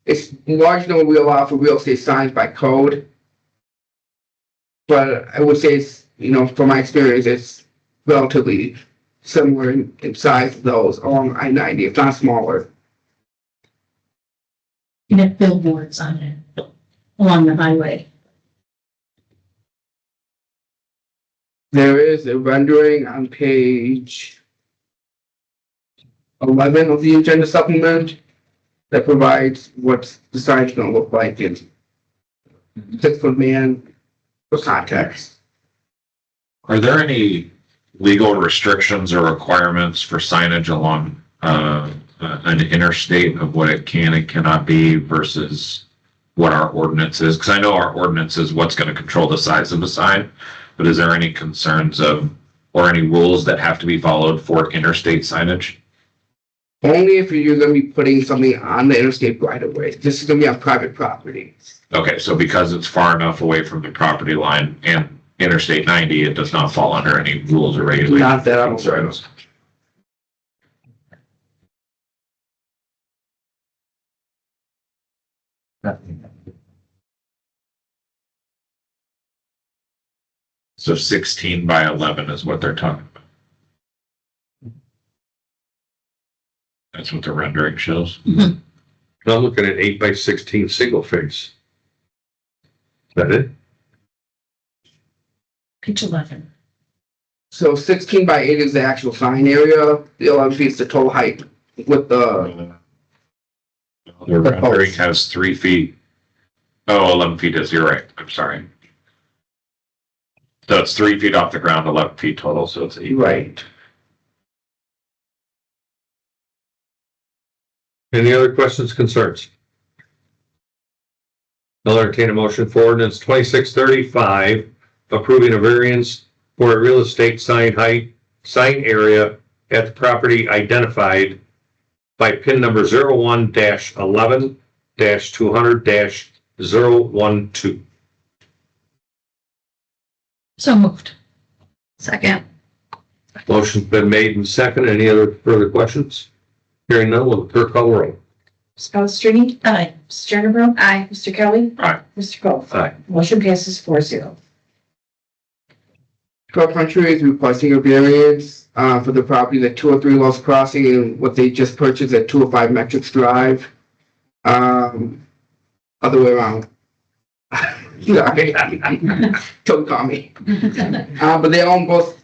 it's larger than what we allow for real estate signs by code. But I would say it's, from my experience, it's relatively similar in size to those along I-90, if not smaller. You have billboards on it along the highway. There is a rendering on page 11 of the agenda supplement that provides what the sign's gonna look like. 6-foot man for context. Are there any legal restrictions or requirements for signage along an interstate of what it can and cannot be versus what our ordinance is? Because I know our ordinance is what's going to control the size of the sign, but is there any concerns of or any rules that have to be followed for interstate signage? Only if you're gonna be putting something on the interstate right of way. This is gonna be on private property. Okay, so because it's far enough away from the property line and Interstate 90, it does not fall under any rules or regulations. Not that I'm aware of. So 16 by 11 is what they're talking about. That's what the rendering shows. I'm looking at 8 by 16 single face. Is that it? Page 11. So 16 by 8 is the actual sign area. The 11 feet is the total height with the. The rendering has 3 feet. Oh, 11 feet is, you're right. I'm sorry. So it's 3 feet off the ground, 11 feet total, so it's 8. Right. Any other questions, concerns? I'll entertain a motion for ordinance 2635, approving a variance for a real estate sign height, sign area at the property identified by PIN number 01-11-200-012. So moved. Second. Motion's been made and seconded. Any other further questions? Hearing none, will the clerk call the roll? Ms. Palastrellini? Aye. Mrs. Jennifer? Aye. Mr. Kelly? Aye. Mr. Cole? Aye. Motion passes 4-0. Truck Country is requesting a variance for the property at 203 Lost Crossing and what they just purchased at 205 Metrics Drive. Other way around. Sorry. Don't call me. But they own both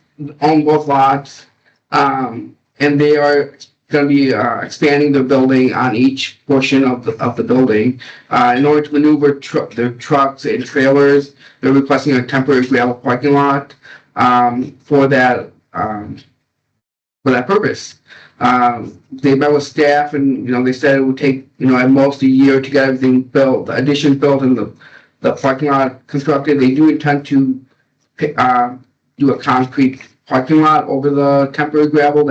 lots. And they are going to be expanding the building on each portion of the building. In order to maneuver their trucks and trailers, they're requesting a temporary gravel parking lot for that purpose. They met with staff and, they said it would take, at most a year to get everything built, the addition built and the parking lot constructed. They do intend to do a concrete parking lot over the temporary gravel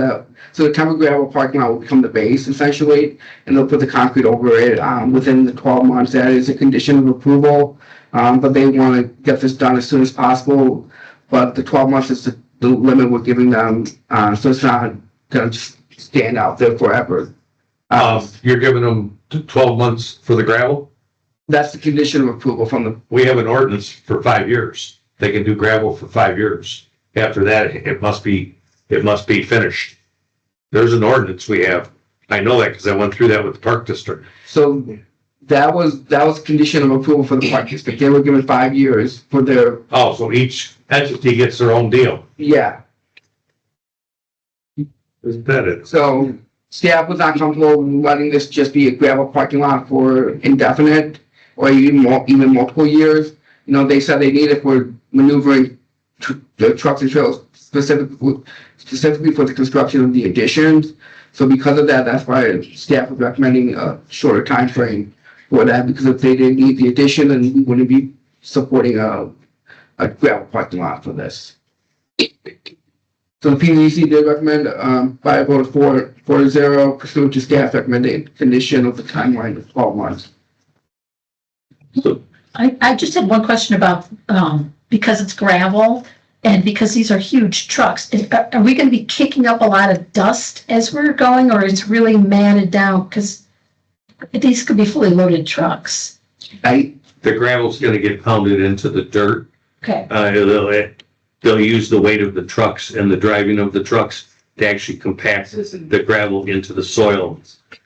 so the temporary gravel parking lot will become the base essentially, and they'll put the concrete over it within the 12 months. That is a condition of approval, but they want to get this done as soon as possible. But the 12 months is the limit we're giving them, so it's not going to just stand out there forever. You're giving them 12 months for the gravel? That's the condition of approval from the. We have an ordinance for 5 years. They can do gravel for 5 years. After that, it must be finished. There's an ordinance we have. I know that because I went through that with the Park District. So that was condition of approval for the Park District. They were given 5 years for their. Oh, so each entity gets their own deal. Yeah. Isn't that it? So staff was not comfortable letting this just be a gravel parking lot for indefinite or even multiple years. They said they need it for maneuvering the trucks and trailers specifically for the construction of the additions. So because of that, that's why staff was recommending a shorter time frame for that, because if they didn't need the addition, then we wouldn't be supporting a gravel parking lot for this. So the PDC did recommend by a vote of 4-0 pursuant to staff recommended condition of the timeline of 12 months. I just had one question about, because it's gravel and because these are huge trucks, are we going to be kicking up a lot of dust as we're going, or it's really matted down? Because these could be fully loaded trucks. The gravel's gonna get pounded into the dirt. Okay. They'll use the weight of the trucks and the driving of the trucks to actually compact the gravel into the soil,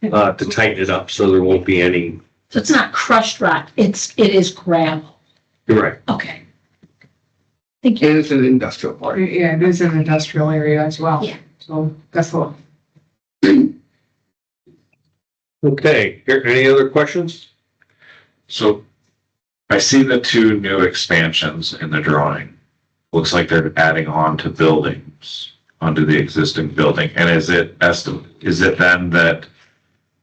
to tighten it up so there won't be any. So it's not crushed rock, it is gravel. You're right. Okay. Thank you. And it's an industrial park. Yeah, it is an industrial area as well. Yeah. So that's all. Okay, any other questions? So I see the two new expansions in the drawing. Looks like they're adding on to buildings, onto the existing building. And is it then that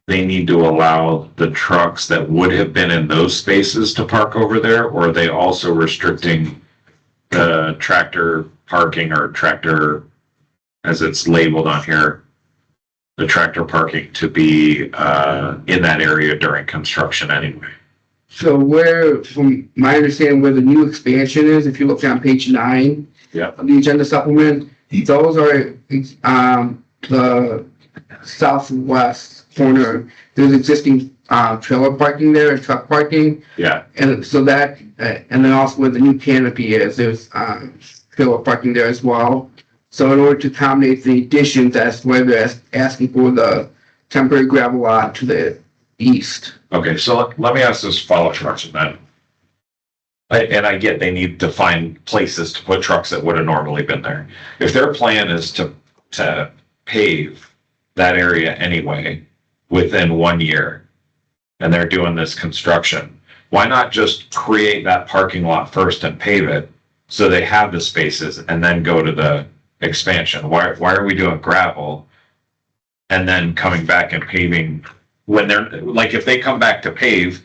they need to allow the trucks that would have been in those spaces to park over there? Or are they also restricting the tractor parking or tractor, as it's labeled on here, the tractor parking to be in that area during construction anyway? So where, from my understanding, where the new expansion is, if you look on page 9 Yep. of the agenda supplement, those are the southwest corner. There's existing trailer parking there and truck parking. Yeah. And so that, and then also where the new canopy is, there's trailer parking there as well. So in order to accommodate the additions, that's why they're asking for the temporary gravel lot to the east. Okay, so let me ask this follow-up question then. I get they need to find places to put trucks that would have normally been there. If their plan is to pave that area anyway within 1 year, and they're doing this construction, why not just create that parking lot first and pave it so they have the spaces and then go to the expansion? Why are we doing gravel and then coming back and paving when they're, like, if they come back to pave,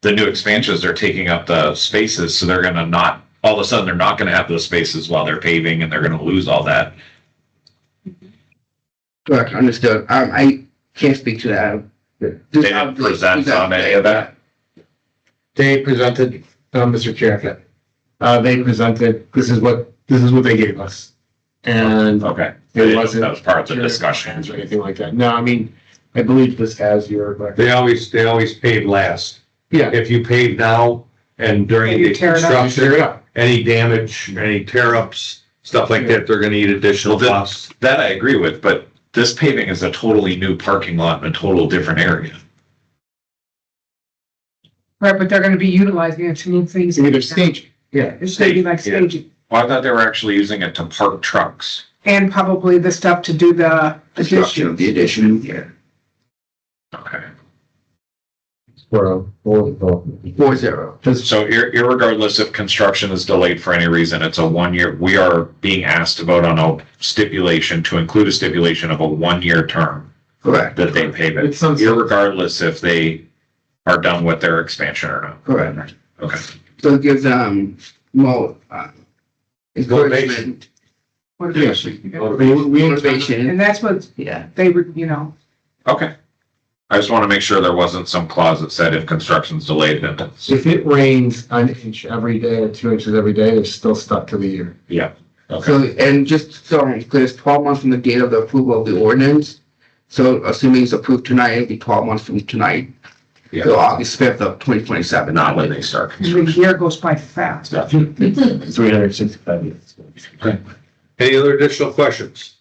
the new expansions are taking up the spaces, so they're gonna not, all of a sudden, they're not gonna have those spaces while they're paving, and they're gonna lose all that. Correct, understood. I can't speak to that. They didn't present on any of that? They presented, Mr. Chair, they presented, this is what they gave us. And Okay. it wasn't. That was part of the discussion. Or anything like that. No, I mean, I believe this has your. They always pave last. Yeah. If you pave now and during And you the tear it up. construction, Tear it up. any damage, any tear ups, stuff like that, they're gonna need additional costs. That I agree with, but this paving is a totally new parking lot in a total different area. Right, but they're gonna be utilizing it to move things. Either staging. Yeah. It's gonna be like Yeah. staging. Well, I thought they were actually using it to park trucks. And probably the stuff to do the Construction of addition. the addition, yeah. Okay. 4-0. So irregardless if construction is delayed for any reason, it's a 1 year, we are being asked to vote on a stipulation, to include a stipulation of a 1 year term Correct. that they pave it, It sounds- irregardless if they are done with their expansion or not. Correct. Okay. So it gives more encouragement. Motivation. And that's what Yeah. they were, you know, Okay. I just want to make sure there wasn't some clause that said if construction's delayed, then it's, If it rains an inch every day or 2 inches every day, they're still stuck to the year. yeah. Okay. So, and just so I'm clear, it's 12 months from the date of the approval of the ordinance. So assuming it's approved tonight, it'll be 12 months from tonight. Yeah. So August 5th of 2027. Not when they start the construction. year goes by fast. 365 years. Any other additional questions?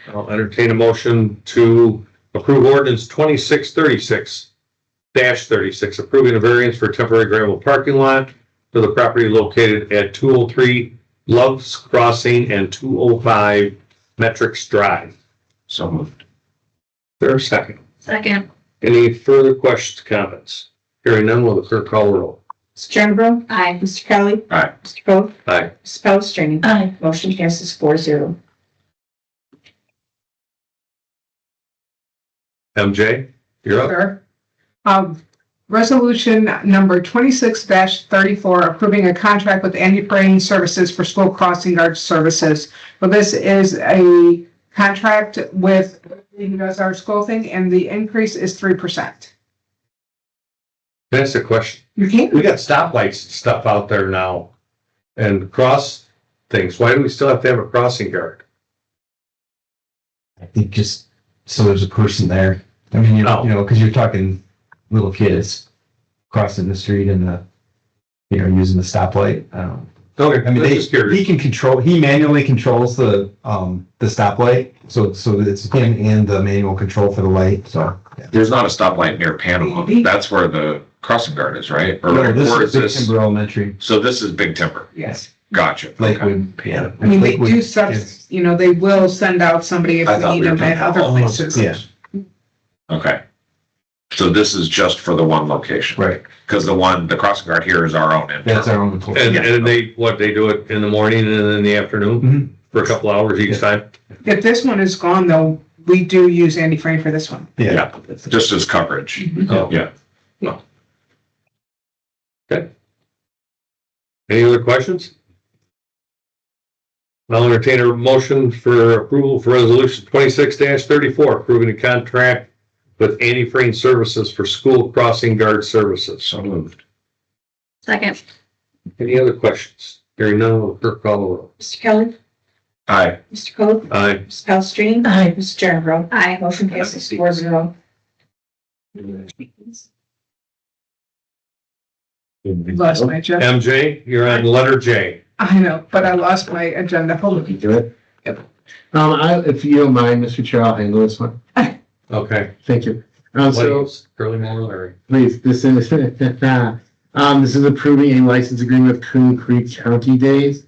I'll entertain a motion to approve ordinance 2636-36, approving a variance for temporary gravel parking lot for the property located at 203 Love's Crossing and 205 Metrics Drive. So moved. There a second? Second. Any further questions, comments? Hearing none, will the clerk call the roll? Mr. Jernerbro? Aye. Mr. Kelly? Aye. Mr. Coe? Aye. Ms. Palastrellini? Aye. Motion passes 4-0. MJ, you're up. Sure. Resolution number 26-34, approving a contract with Andy Praying Services for school crossing guard services. Well, this is a contract with who does our school thing, and the increase is 3%. That's a question. You can't. We got stoplights and stuff out there now and cross things. Why do we still have to have a crossing guard? I think just so there's a person there. I mean, because you're talking little kids crossing the street and using the stoplight. Okay, I mean, I'm just curious. he manually controls the stoplight. So it's him and the manual control for the light. So yeah. There's not a stoplight near Panama. That's where the crossing guard is, right? Or No, this or is Big Timber Elementary, So this is Big Timber. Yes. Gotcha. Okay. Lakewood. Yeah. I mean, they do Lakewood, they will send out somebody if I we thought need we were them at talking other about places. Yeah. Okay. So this is just for the one location? Right. Because the crossing guard here is our own. That's our own. And they do it in the morning and in the afternoon for a couple hours each time? If this one is gone though, we do use Andy Frame for this one. Yeah, just as coverage. Oh. Yeah. Okay. Any other questions? I'll entertain a motion for approval for resolution 26-34, approving a contract with Andy Frame Services for school crossing guard services. So moved. Second. Any other questions? Hearing none, will clerk call the roll. Mr. Kelly. Aye. Mr. Coe. Aye. Ms. Palastrellini. Aye. Mr. Jernerbro. Aye. Motion passes 4-0. Lost my agenda. MJ, you're on letter J. I know, but I lost my agenda. Hold on. Do it? Yep. If you don't mind, Mr. Chair, I'll handle this one. Okay. Thank you. So, Please, Curly Moore, Larry. please, this is, this is approving a license agreement with Coon Creek Country Days,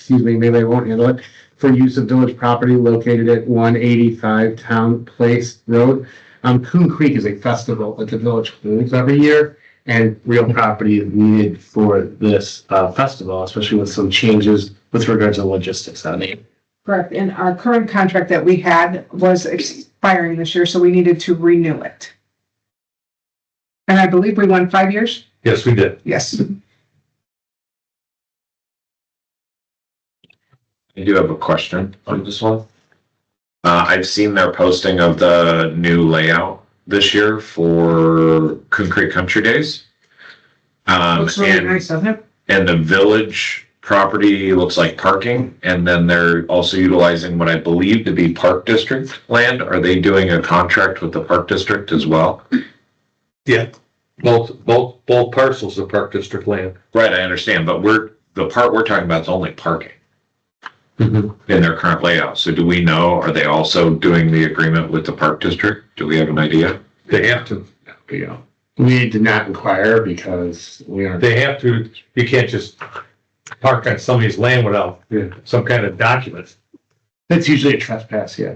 maybe I won't handle it, for use of village property located at 185 Town Place Road. Coon Creek is a festival that the village holds every year, and real property is needed for this festival, especially with some changes with regards to logistics on it. Correct. And our current contract that we had was expiring this year, so we needed to renew it. And I believe we won 5 years? Yes, we did. Yes. I do have a question on this one. I've seen their posting of the new layout this year for Coon Creek Country Days. Looks really nice, doesn't it? And the village property looks like parking, and then they're also utilizing what I believe to be Park District land. Are they doing a contract with the Park District as well? Yeah. Both parcels of Park District land. Right, I understand, but the part we're talking about is only parking in their current layout. So do we know, are they also doing the agreement with the Park District? Do we have an idea? They have to. Yeah. We did not inquire because we aren't. They have to. You can't just park on somebody's land without some kind of document. That's usually a trespass, yeah.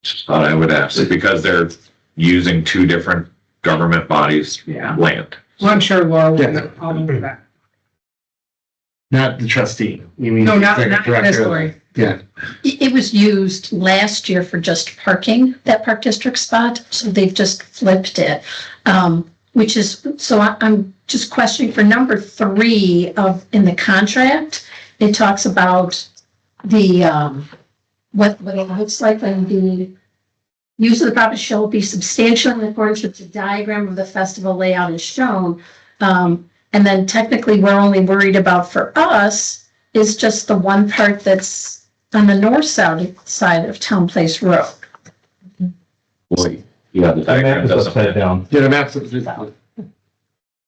Just thought I would ask, because they're using two different government bodies' land. Well, I'm sure Laura will have a problem with that. Not the trustee. You mean? No, not director. this story. Yeah. It was used last year for just parking, that Park District spot, so they've just flipped it. Which is, so I'm just questioning for number 3 in the contract, it talks about the, what it looks like when the use of the property shall be substantial in accordance with the diagram of the festival layout is shown. And then technically we're only worried about for us is just the one part that's on the north side of Town Place Road. Boy, yeah, the The map diagram is doesn't. upside down. Yeah, the map's.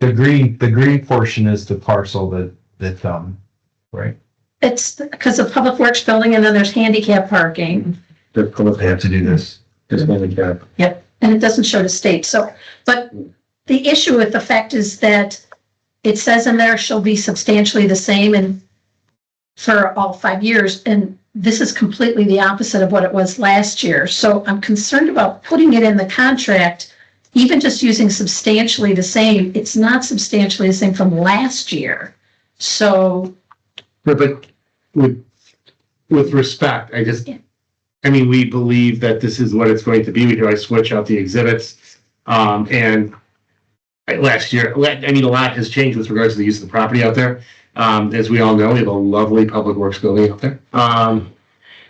The green portion is the parcel that, right? It's because of Public Works building and then there's handicap parking. They have to do this. Yep, and it doesn't show the state, so, but the issue with the fact is that it says in there shall be substantially the same and for all 5 years, and this is completely the opposite of what it was last year. So I'm concerned about putting it in the contract, even just using substantially the same. It's not substantially the same from last year. So. But with respect, we believe that this is what it's going to be. We can always switch out the exhibits. And last year, a lot has changed with regards to the use of the property out there. As we all know, we have a lovely public works building out there.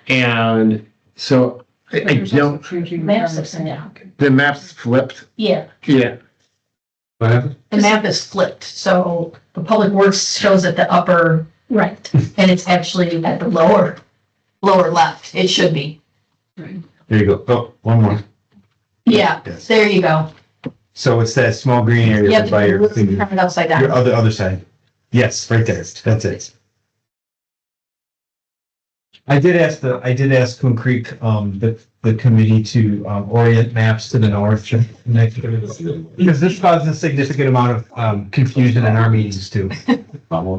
And so I don't. Maps upside down. The map's flipped. Yeah. Yeah. What happened? The map is flipped, so the public works shows at the upper right, and it's actually at the lower left. It should be. There you go. Oh, one more. Yeah, Yes. there you go. So it's that small green area Yeah, by your turn it upside down. your other side. Yes, right there. That's it. I did ask Coon Creek, the committee to, orient maps to the north. Because this causes a significant amount of, confusion in our meetings too. And I'm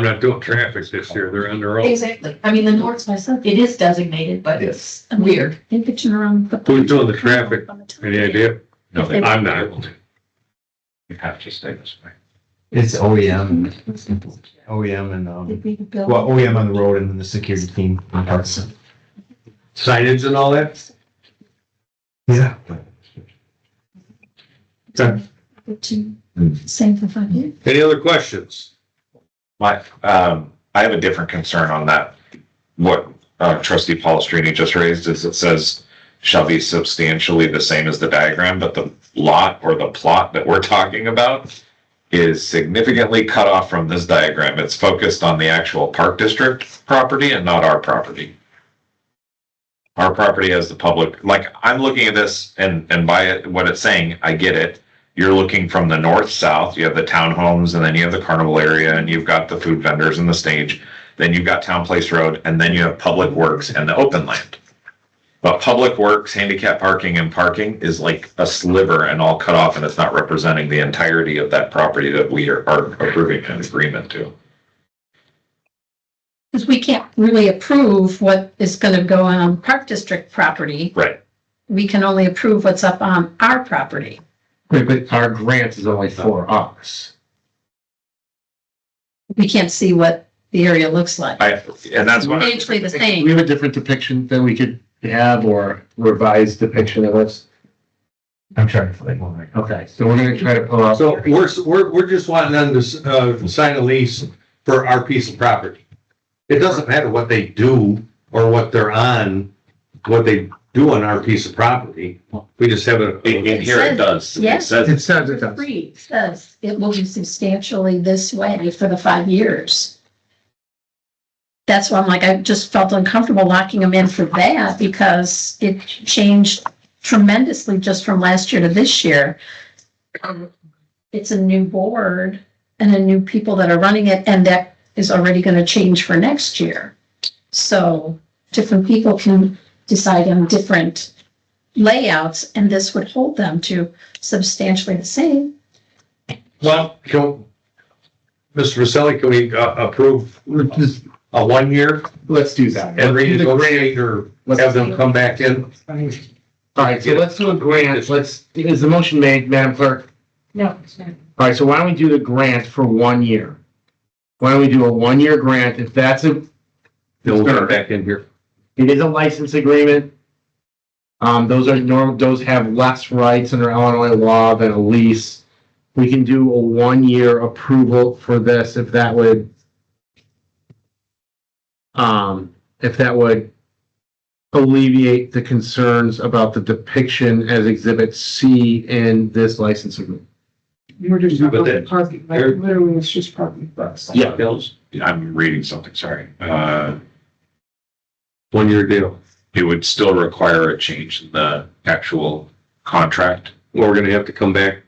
not doing traffic this year, they're on their own. Exactly. I mean, the north by south, it is designated, but it's weird. In picture around. Who's doing the traffic? Any idea? No, I'm not. You have to stay this way. It's OEM and, well, OEM on the road and then the security team. on parts. Signage and all that? Yeah. Okay. Same for 5 years. Any other questions? I have a different concern on that. What trustee Polistrini just raised is it says shall be substantially the same as the diagram, but the lot or the plot that we're talking about is significantly cut off from this diagram. It's focused on the actual park district property and not our property. Our property has the public, like I'm looking at this and by it, what it's saying, I get it. You're looking from the north south, you have the townhomes and then you have the carnival area and you've got the food vendors and the stage. Then you've got Town Place Road and then you have Public Works and the open land. But Public Works, handicap parking and parking is like a sliver and all cut off and it's not representing the entirety of that property that we are approving an agreement to. Because we can't really approve what is gonna go on Park District property. Right. We can only approve what's up on our property. Wait, but our grant is only for us. We can't see what the area looks like. And that's what. Basically the same. We have a different depiction that we could have or revised depiction of us. I'm trying to find one right now. Okay, so we're gonna try to pull up. So we're just wanting them to sign a lease for our piece of property. It doesn't matter what they do or what they're on, what they do on our piece of property. We just have a. In here it does. Yeah. It says It says it does. Free, it says it will be substantially this way for the 5 years. That's why I'm like, I just felt uncomfortable locking them in for that because it changed tremendously just from last year to this year. It's a new board and a new people that are running it, and that is already going to change for next year. So different people can decide on different layouts, and this would hold them to substantially the same. Well, Mr. Vaselli, can we approve a 1 year Let's do that. and renegotiate or have them come back in? All right, so let's do a grant. Is the motion made, Madam Clerk? No, it's not. All right, so why don't we do the grant for 1 year? Why don't we do a 1 year grant? If that's a, They'll come back in here. it is a license agreement. Those are normal, those have less rights under Illinois law than a lease. We can do a 1 year approval for this if that would alleviate the concerns about the depiction as Exhibit C in this license agreement. We're just But talking then- about parking, like literally it's just parking for us. Yeah, Bill's. I'm reading something, sorry. 1 year deal. It would still require a change in the actual contract. Well, we're gonna have to come back.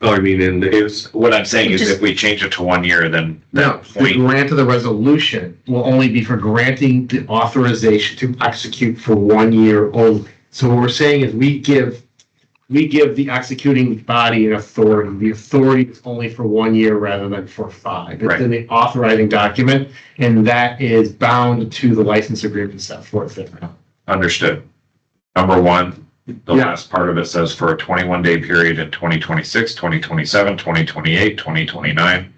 Oh, I mean, in the, What I'm saying is if we change it to 1 year, then No, that the point, grant of the resolution will only be for granting the authorization to execute for 1 year only. So what we're saying is we give the executing body an authority. The authority is only for 1 year rather than for 5. It's in the authorizing document, and that is bound to the license agreement set forth there. understood. Number one, the Yeah. last part of it says for a 21-day period in 2026, 2027, 2028, 2029,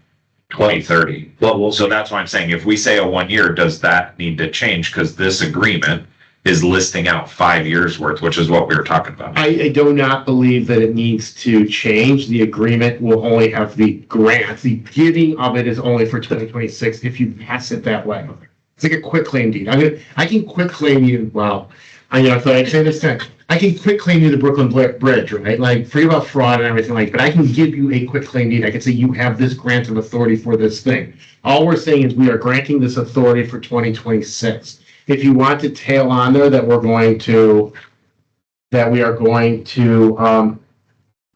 2030. well, So that's why I'm saying if we say a 1 year, does that need to change? Because this agreement is listing out 5 years worth, which is what we were talking about. I do not believe that it needs to change. The agreement will only have the grant. The giving of it is only for 2026 if you pass it that way. It's like a quick claim deed. I can quick claim you, well, I thought I'd say this time. I can quick claim you the Brooklyn Bridge, right? Like, forget about fraud and everything like, but I can give you a quick claim deed. I can say you have this grant of authority for this thing. All we're saying is we are granting this authority for 2026. If you want to tail on there that we are going to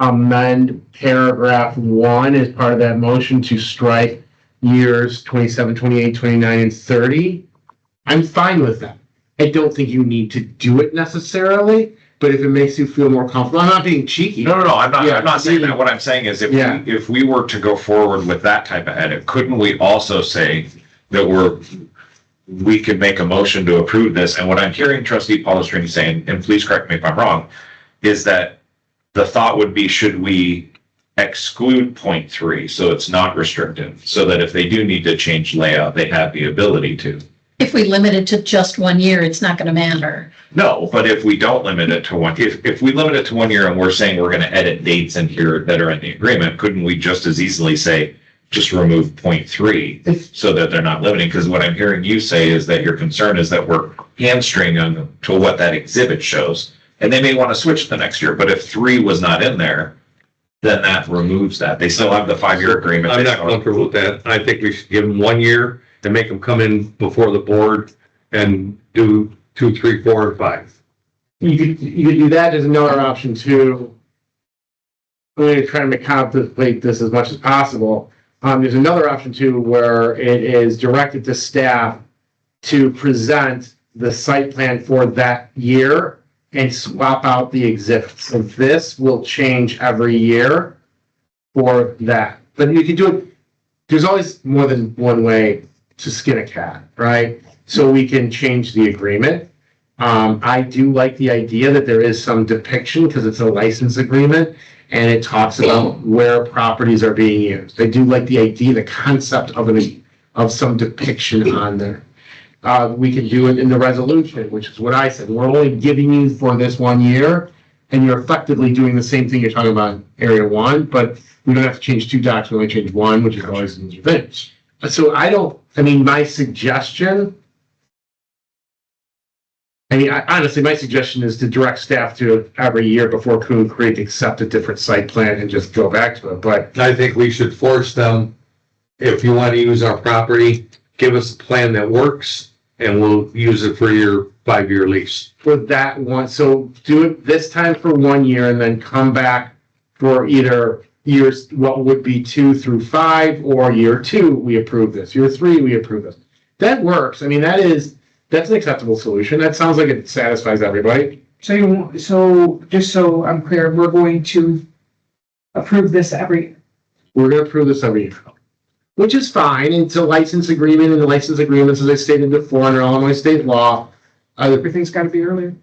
amend paragraph 1 as part of that motion to strike years 27, 28, 29, and 30, I'm fine with that. I don't think you need to do it necessarily, but if it makes you feel more comfortable, I'm not being cheeky. No, I'm not, Yeah, I'm not saying that. What I'm saying is Yeah. if we were to go forward with that type of edit, couldn't we also say that we could make a motion to approve this? And what I'm hearing trustee Polistrini saying, and please correct me if I'm wrong, is that the thought would be, should we exclude 0.3 so it's not restrictive, so that if they do need to change layout, they have the ability to? If we limit it to just 1 year, it's not gonna matter. No, but if we don't limit it to if we limit it to 1 year and we're saying we're gonna edit dates in here that are in the agreement, couldn't we just as easily say, just remove 0.3 so that they're not limiting? Because what I'm hearing you say is that your concern is that we're hamstringing them to what that exhibit shows. And they may want to switch the next year, but if 3 was not in there, then that removes that. They still have the 5-year agreement. I'm not comfortable with that. I think we should give them 1 year and make them come in before the board and do 2, 3, 4, and 5. You could do that as another option too. I'm going to try to contemplate this as much as possible. There's another option too, where it is directed to staff to present the site plan for that year and swap out the exhibits. So this will change every year for that. But you can do it, there's always more than one way to skin a cat, right? So we can change the agreement. I do like the idea that there is some depiction because it's a license agreement and it talks about where properties are being used. I do like the idea, the concept of some depiction on there. We can do it in the resolution, which is what I said. We're only giving you for this 1 year, and you're effectively doing the same thing you're talking about in area 1, but we don't have to change 2 docs, we only change 1, which is always the thing. So my suggestion, honestly, my suggestion is to direct staff to every year before Coon Creek accept a different site plan and just go back to it, but. I think we should force them, if you want to use our property, give us a plan that works and we'll use it for your 5-year lease. For that one, so do it this time for 1 year and then come back for either years, what would be 2 through 5, or year 2, we approve this, year 3, we approve this. That works. That's an acceptable solution. That sounds like it satisfies everybody. So just so I'm clear, we're going to approve this We're gonna approve this every year, which is fine. It's a license agreement, and the license agreements, as I stated before, under Illinois state law, everything's gotta be earlier.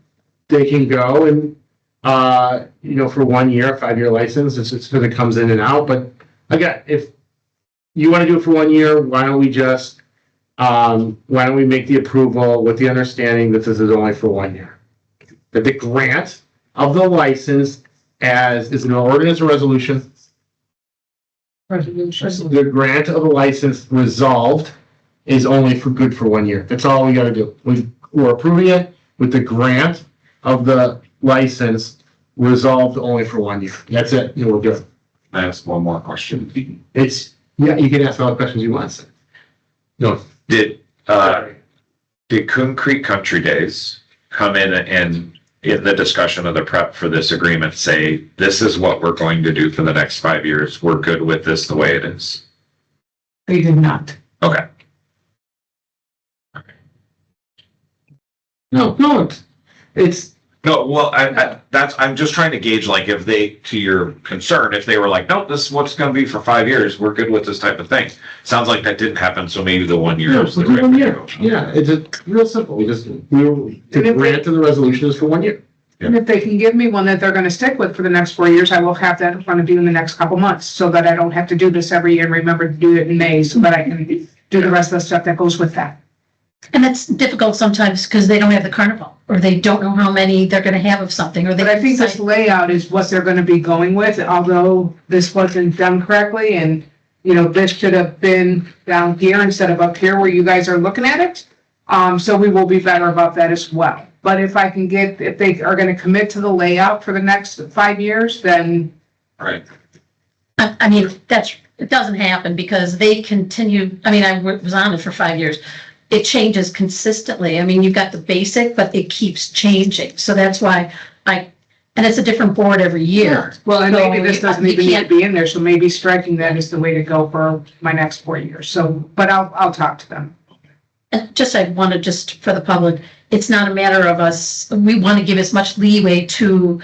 they can go and, for 1 year, a 5-year license, it's just because it comes in and out. But again, if you want to do it for 1 year, why don't we make the approval with the understanding that this is only for 1 year? That the grant of the license is an ordinance or resolution. The grant of the license resolved is only for good for 1 year. That's all we gotta do. We're approving it with the grant of the license resolved only for 1 year. That's it. We'll do it. I ask one more question. You can ask all the questions you want. No. Did Coon Creek Country Days come in and in the discussion of the prep for this agreement say, this is what we're going to do for the next 5 years. We're good with this the way it is? They did not. Okay. No, it's. No, well, I'm just trying to gauge, like, if they, to your concern, if they were like, nope, this is what's gonna be for 5 years, we're good with this type of thing. Sounds like that didn't happen, so maybe the 1 year is the right way to go. Yeah, it's real simple. The grant of the resolution is for 1 year. And if they can give me one that they're gonna stick with for the next 4 years, I will have that in front of you in the next couple months, so that I don't have to do this every year and remember to do it in May, so that I can do the rest of the stuff that goes with that. And that's difficult sometimes because they don't have the carnival, or they don't know how many they're gonna have of something, or they. But I think this layout is what they're gonna be going with, although this wasn't done correctly, and, this should have been down here instead of up here where you guys are looking at it. So we will be better about that as well. But if they are gonna commit to the layout for the next 5 years, then. Right. It doesn't happen because they continue, I was on it for 5 years. It changes consistently. You've got the basic, but it keeps changing. So that's why And it's a different board every year. Well, and maybe So this doesn't you even need to can't- be in there, so maybe striking that is the way to go for my next 4 years. So, but I'll talk to them. Just, I want to just, for the public, it's not a matter of us, we want to give as much leeway to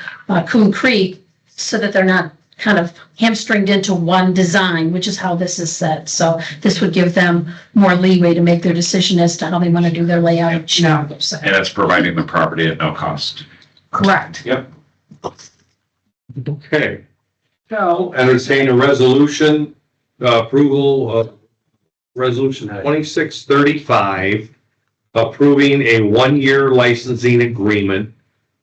Coon Creek so that they're not kind of hamstringed into one design, which is how this is set. So this would give them more leeway to make their decision as to how they want to do their layout. No. And it's providing the property at no cost. Correct. Yep. Okay, So, entertain a resolution, approval of resolution 2635, approving a 1-year licensing agreement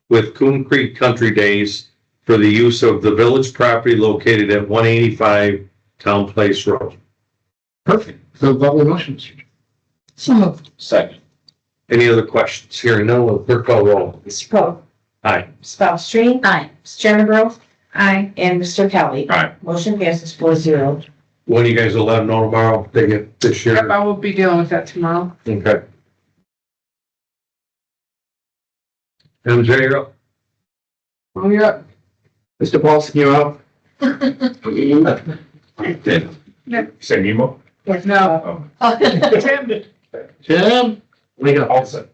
with Coon Creek Country Days for the use of the village property located at 185 Town Place Road. Perfect. So double motions. So moved. Second. Any other questions? Hearing none, will clerk call roll. Mr. Poe. Aye. Ms. Palastrellini. Aye. Ms. Jernerbro. Aye. And Mr. Kelly. Aye. Motion passes 4-0. When you guys will let them know tomorrow, they get this yep, year? I will be dealing with that tomorrow. Okay. MJ, you're up. Oh, you're up. Mr. Paulson, you're up. Say Nemo? No. Tim, Tim? We got all set.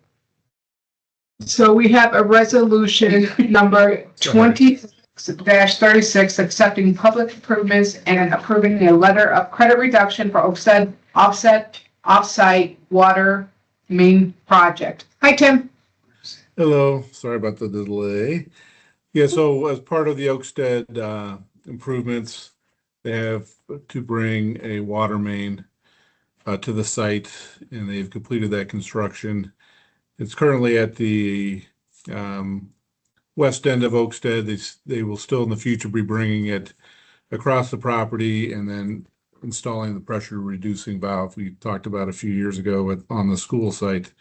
so we have a resolution number 20-36 accepting public improvements and approving a letter of credit reduction for offsite water main project. Hi, Tim. Hello, sorry about the delay. Yeah, so as part of the Oakstead improvements, they have to bring a water main to the site, and they've completed that construction. It's currently at the west end of Oakstead. They will still in the future be bringing it across the property and then installing the pressure reducing valve we talked about a few years ago on the school site.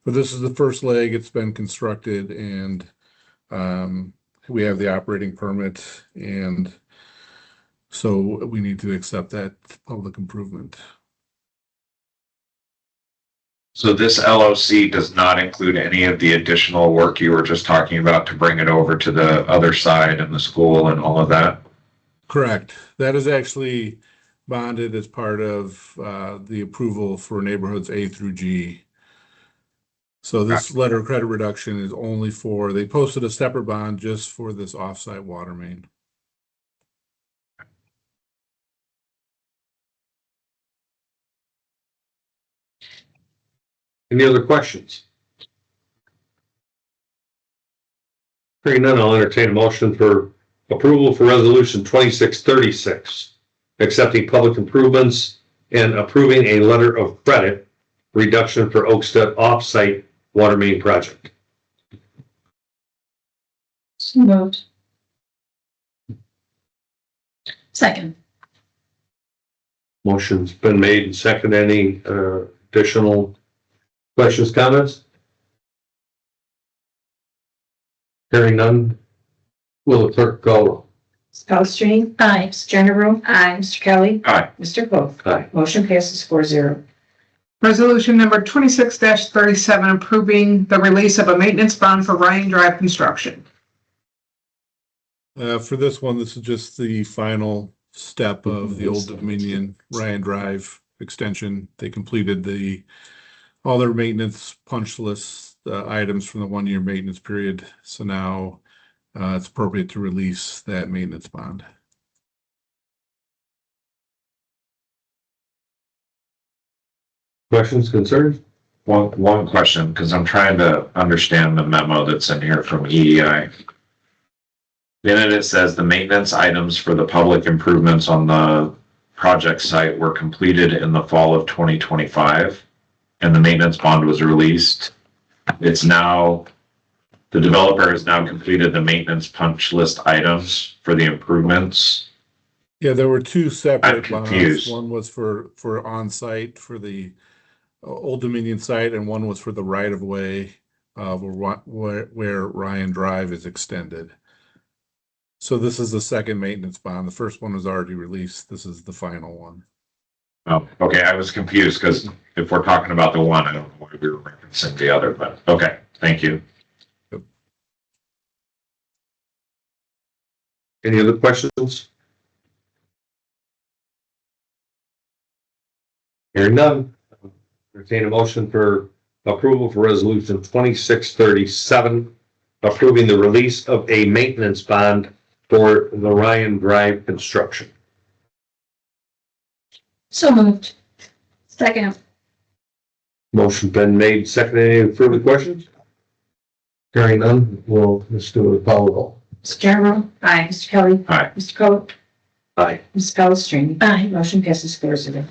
But this is the first leg. It's been constructed, and we have the operating permit, and so we need to accept that public improvement. So this LOC does not include any of the additional work you were just talking about to bring it over to the other side and the school and all of that? Correct. That is actually bonded as part of the approval for neighborhoods A through G. So this letter of credit reduction is only for, they posted a separate bond just for this offsite water main. Any other questions? Hearing none, I'll entertain a motion for approval for resolution 2636, accepting public improvements and approving a letter of credit reduction for Oakstead off-site water main project. So moved. Second. Motion's been made and seconded. Any additional questions, comments? Hearing none, will the clerk call roll? Ms. Palastrellini. Aye. Ms. Jernerbro. Aye. Mr. Kelly. Aye. Mr. Poe. Aye. Motion passes 4-0. Resolution number 26-37 approving the release of a maintenance bond for Ryan Drive construction. For this one, this is just the final step of the Old Dominion Ryan Drive extension. They completed all their maintenance punch list items from the 1-year maintenance period. So now it's appropriate to release that maintenance bond. Questions, concerns? One question, because I'm trying to understand the memo that's in here from EEI. In it says the maintenance items for the public improvements on the project site were completed in the fall of 2025, and the maintenance bond was released. It's now, the developer has now completed the maintenance punch list items for the improvements. Yeah, there were two separate I'm confused. bonds. One was for on-site for the Old Dominion site, and one was for the right-of-way where Ryan Drive is extended. So this is the second maintenance bond. The first one was already released. This is the final one. Oh, okay, I was confused because if we're talking about the one, I don't know why we were referencing the other, but okay, thank you. Any other questions? Hearing none. Entertain a motion for approval for resolution 2637, approving the release of a maintenance bond for the Ryan Drive construction. So moved. Second. Motion been made, seconded. Any further questions? Hearing none, we'll just do a call roll. Mr. General. Aye. Mr. Kelly. Aye. Mr. Coe. Aye. Ms. Palastrellini. Aye. Motion passes 4-0.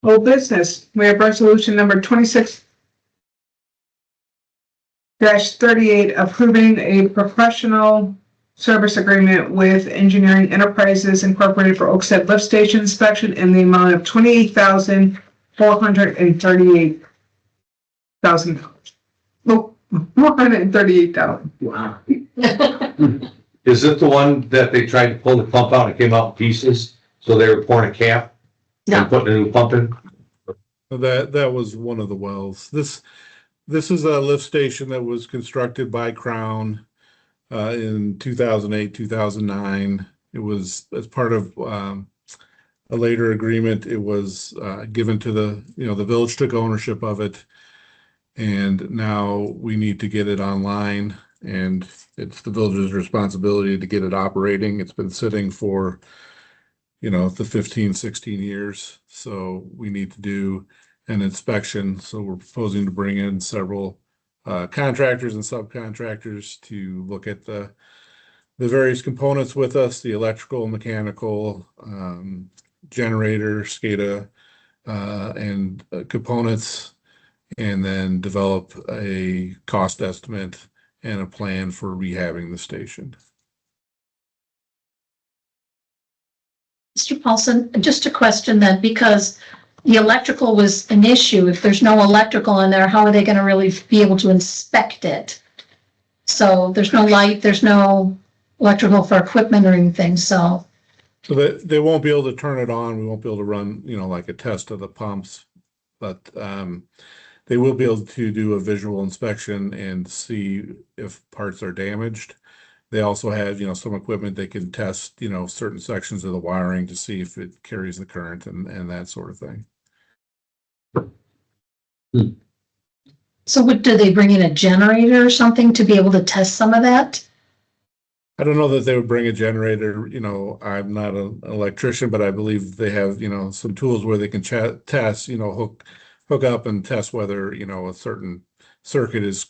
Old business, we have resolution number 26-38 approving a professional service agreement with Engineering Enterprises Incorporated for Oakstead Lift Station inspection in the amount of $28,438. Oh, $438. Wow. Is it the one that they tried to pull the pump out and it came out in pieces? So they were pouring a cap and putting a new pump in? That was one of the wells. This is a lift station that was constructed by Crown in 2008, 2009. It was as part of a later agreement. It was given to the village took ownership of it, and now we need to get it online, and it's the village's responsibility to get it operating. It's been sitting for the 15, 16 years. So we need to do an inspection. So we're proposing to bring in several contractors and subcontractors to look at the various components with us, the electrical, mechanical, generator, SCADA, and components, and then develop a cost estimate and a plan for rehabbing the station. Mr. Paulson, just a question then, because the electrical was an issue. If there's no electrical in there, how are they going to really be able to inspect it? So there's no light, there's no electrical for equipment or anything, so. So they won't be able to turn it on. We won't be able to run, like a test of the pumps, but they will be able to do a visual inspection and see if parts are damaged. They also have, some equipment they can test, certain sections of the wiring to see if it carries the current and that sort of thing. So do they bring in a generator or something to be able to test some of that? I don't know that they would bring a generator. I'm not an electrician, but I believe they have, some tools where they can test, hook up and test whether, a certain circuit is,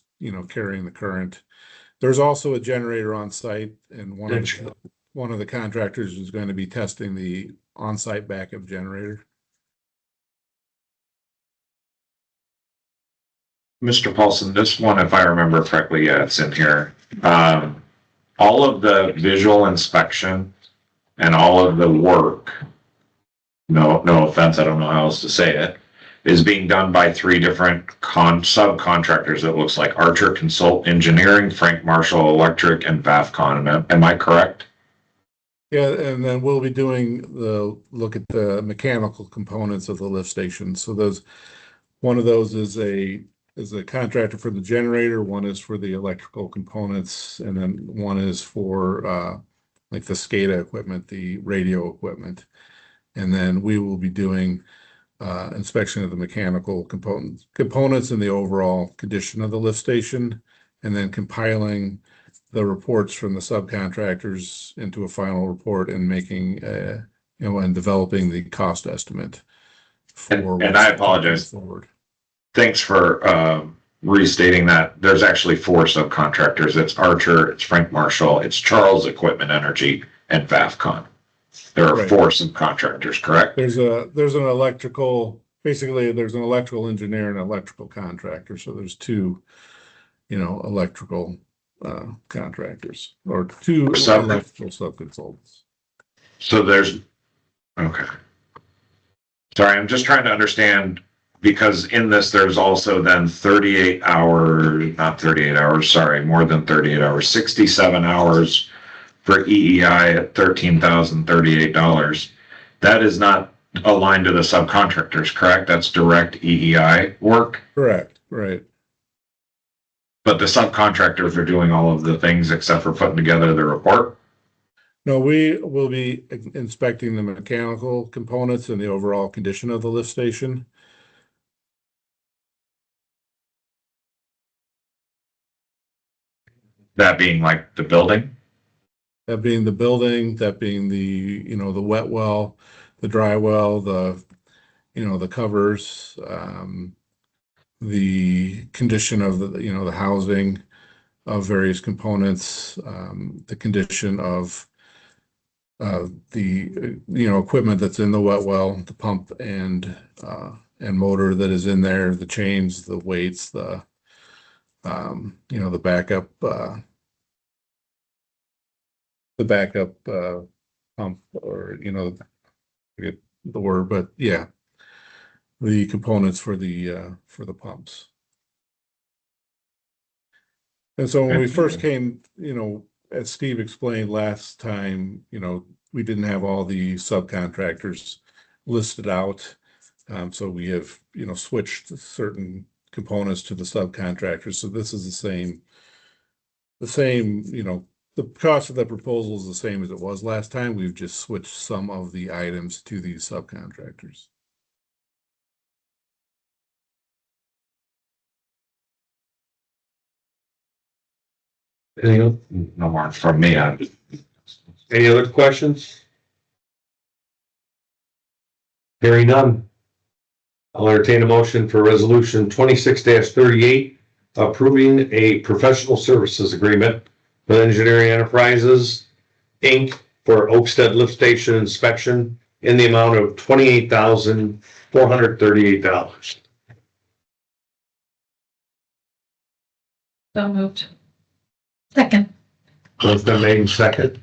carrying the current. There's also a generator on site, and one of the contractors is going to be testing the on-site backup generator. Mr. Paulson, this one, if I remember correctly, it's in here. All of the visual inspection and all of the work, no offense, I don't know how else to say it, is being done by 3 different subcontractors. It looks like Archer Consult Engineering, Frank Marshall Electric, and VAFCON. Am I correct? Yeah, and then we'll be doing the look at the mechanical components of the lift station. So one of those is a contractor for the generator, one is for the electrical components, and then one is for like the SCADA equipment, the radio equipment. And then we will be doing inspection of the mechanical components and the overall condition of the lift station, and then compiling the reports from the subcontractors into a final report and making and developing the cost estimate for. And I apologize. Forward. Thanks for restating that. There's actually 4 subcontractors. It's Archer, it's Frank Marshall, it's Charles Equipment Energy, and VAFCON. There are 4 subcontractors, correct? There's an electrical, basically there's an electrical engineer and an electrical contractor. So there's 2, electrical contractors or 2 electrical subconsultants. So okay. Sorry, I'm just trying to understand, because in this, there's also then 68 hours, not 38 hours, sorry, more than 38 hours, 67 hours for EEI at $13,038. That is not aligned to the subcontractors, correct? That's direct EEI work? Correct, right. But the subcontractors are doing all of the things except for putting together the report. No, we will be inspecting the mechanical components and the overall condition of the lift station. That being like the building. That being the building, that being the, the wet well, the dry well, the covers, the condition of the housing of various components, the condition of the equipment that's in the wet well, the pump and motor that is in there, the chains, the weights, the backup pump, or I forget the word, but yeah, the components for the pumps. And so when we first came, as Steve explained last time, we didn't have all the subcontractors listed out. So we have, switched certain components to the subcontractors. So this is the same, the cost of the proposal is the same as it was last time. We've just switched some of the items to these subcontractors. Anything else? No more from me. Any other questions? Hearing none. I'll entertain a motion for resolution 26-38, approving a professional services agreement with Engineering Enterprises, Inc. for Oakstead Lift Station inspection in the amount of $28,438. So moved. Second. It's been made in second.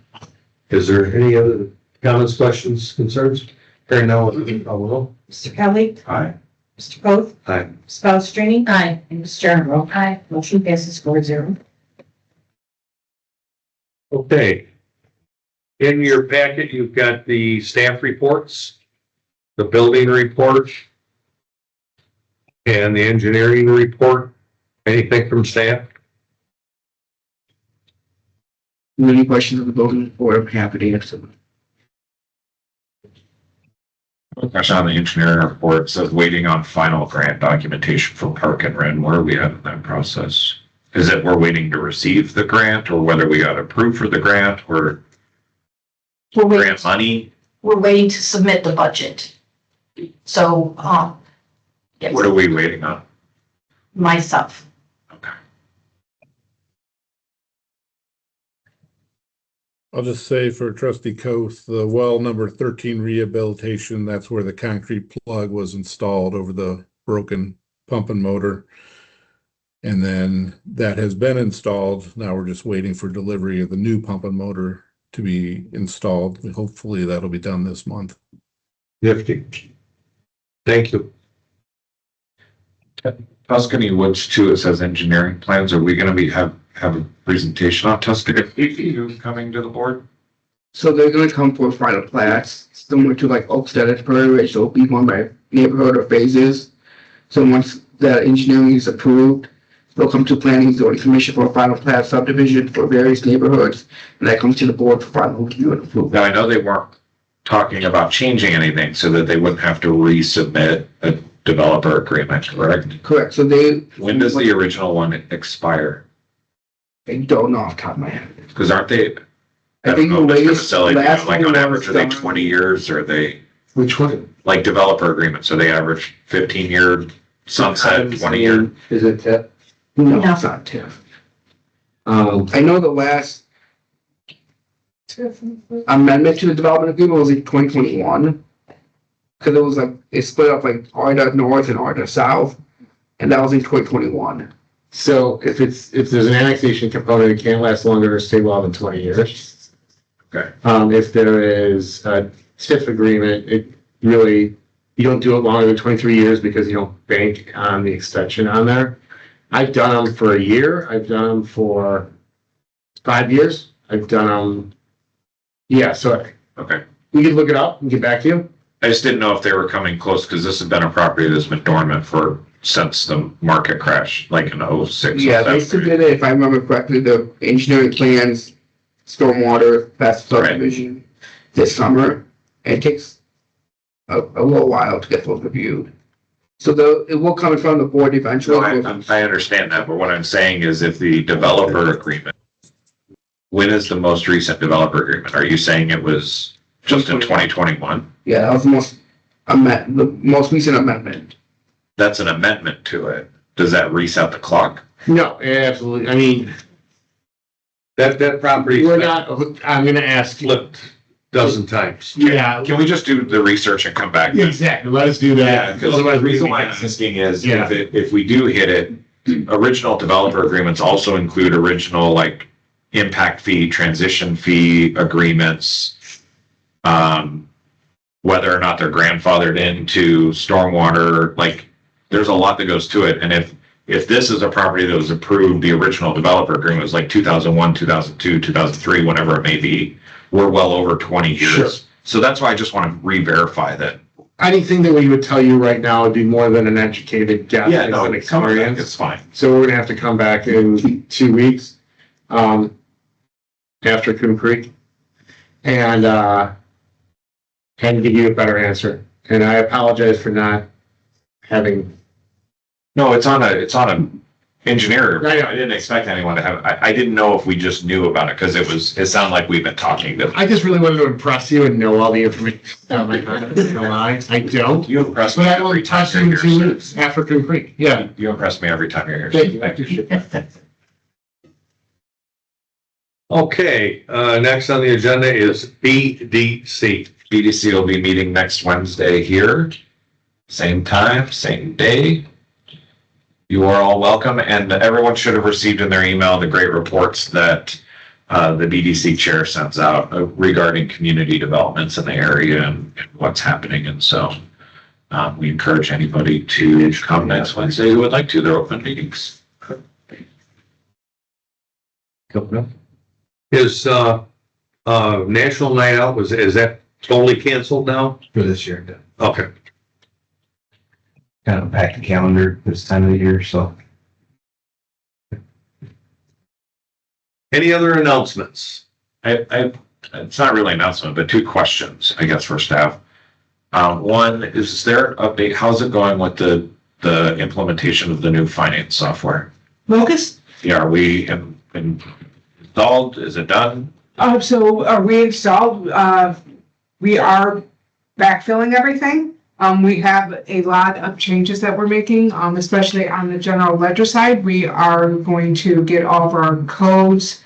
Is there any other comments, questions, concerns? Hearing none, I'll roll. Mr. Kelly. Aye. Mr. Coth. Aye. Ms. Palastrellini. Aye. And Ms. Jernerbro. Aye. Motion passes 4-0. Okay. In your packet, you've got the staff reports, the building report, and the engineering report. Anything from staff? Any questions of the building report? I'm happy to answer them. Question on the engineering report. It says waiting on final grant documentation for Park and Ren. Where are we at in that process? Is it we're waiting to receive the grant, or whether we got approved for the grant, or grant money? We're waiting to submit the budget. So, yes, What are we waiting on? myself. Okay. I'll just say for trustee Coth, the well number 13 rehabilitation, that's where the concrete plug was installed over the broken pump and motor. And then that has been installed. Now we're just waiting for delivery of the new pump and motor to be installed. Hopefully that'll be done this month. Nifty. Thank you. Tuscany Woods too, it says engineering plans. Are we gonna have a presentation on Tuscany coming to the board? So they're gonna come for final plats, similar to like Oakstead at Prairie Ridge. So it'll be one by neighborhood or phases. So once the engineering is approved, they'll come to planning and zoning commission for a final plat subdivision for various neighborhoods, and that comes to the board for final review and approval. Now, I know they weren't talking about changing anything so that they wouldn't have to resubmit a developer agreement, correct? Correct. So when does the original one expire? I don't know off the top of my head. Because aren't they? I think the latest, last like on one average, are they was 20 years, or are they Which one? like developer agreements? So they average 15-year sunset, 20-year? Is it TIF? No, it's not TIF. I know the last amendment to the development agreement was in 2021. Because it was like, it split up like ARDA North and ARDA South, and that was in 2021. So if there's an annexation component, it can't last longer or stay longer than 20 years. Okay. If there is a TIF agreement, it really, you don't do it longer than 23 years because you don't bank on the extension on there. I've done them for a year. I've done them for 5 years. I've done them. Yeah, so Okay. we can look it up and get back to you. I just didn't know if they were coming close, because this has been a property that's been dormant for since the market crash, like in 06. Yeah, they submitted, if I remember correctly, the engineering plans, stormwater, past subdivision this summer. It takes a little while to get those reviewed. So it will come in front of the board eventually. No, I understand that, but what I'm saying is if the developer agreement, when is the most recent developer agreement? Are you saying it was just in 2021? Yeah, that was the most recent amendment. That's an amendment to it. Does that reset the clock? No, absolutely. I mean, That property. we're not, I'm gonna ask you. Flipped dozen times. Yeah, Can we just do the research and come back? exactly. Let us do Yeah, that. because the reason why I'm asking is Yeah. if we do hit it, original developer agreements also include original like impact fee, transition fee agreements. Whether or not they're grandfathered into stormwater, like there's a lot that goes to it. And if this is a property that was approved, the original developer agreement was like 2001, 2002, 2003, whatever it may be, we're well over 20 years. Sure. So that's why I just want to re-verify that. Anything that we would tell you right now would be more than an educated guess. Yeah, no, an it's coming back, experience. it's fine. So we're gonna have to come back in 2 weeks, after Coon Creek. And give you a better answer. And I apologize for not having. No, it's on a engineer. I know. I didn't expect anyone to have, I didn't know if we just knew about it because it sounded like we've been talking to. I just really wanted to impress you and know all the information. Out of my mind. No lie, I don't. You impress me But I every only time touched you're you in here. 2 weeks after Coon Creek. Yeah. You impress me every time you're here. Thank you. I appreciate that. Okay, next on the agenda is BDC. BDC will be meeting next Wednesday here. Same time, same day. You are all welcome, and everyone should have received in their email the great reports that the BDC chair sends out regarding community developments in the area and what's happening. And so we encourage anybody to come next Wednesday who would like to. They're open meetings. Is National Night Out, is that totally canceled now? For this year. Okay. Kind of packed the calendar this time of the year, so. Any other announcements? It's not really an announcement, but two questions, I guess, for staff. One, is there an update? How's it going with the implementation of the new finance software? Locust? Yeah, are we installed? Is it done? So are we installed? We are backfilling everything. We have a lot of changes that we're making, especially on the general ledger side. We are going to get all of our codes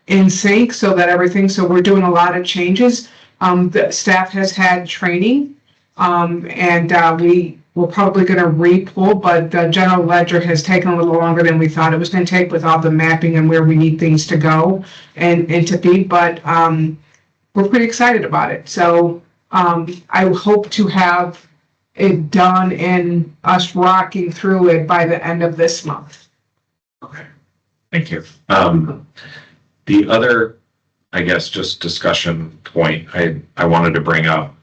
in sync so that so we're doing a lot of changes. The staff has had training, we're probably going to re-pull, but the general ledger has taken a little longer than we thought it was going to take with all the mapping and where we need things to go and to be, but we're pretty excited about it. So I hope to have it done and us rocking through it by the end of this month. Okay, thank you. The other, I guess, just discussion point I wanted to bring up.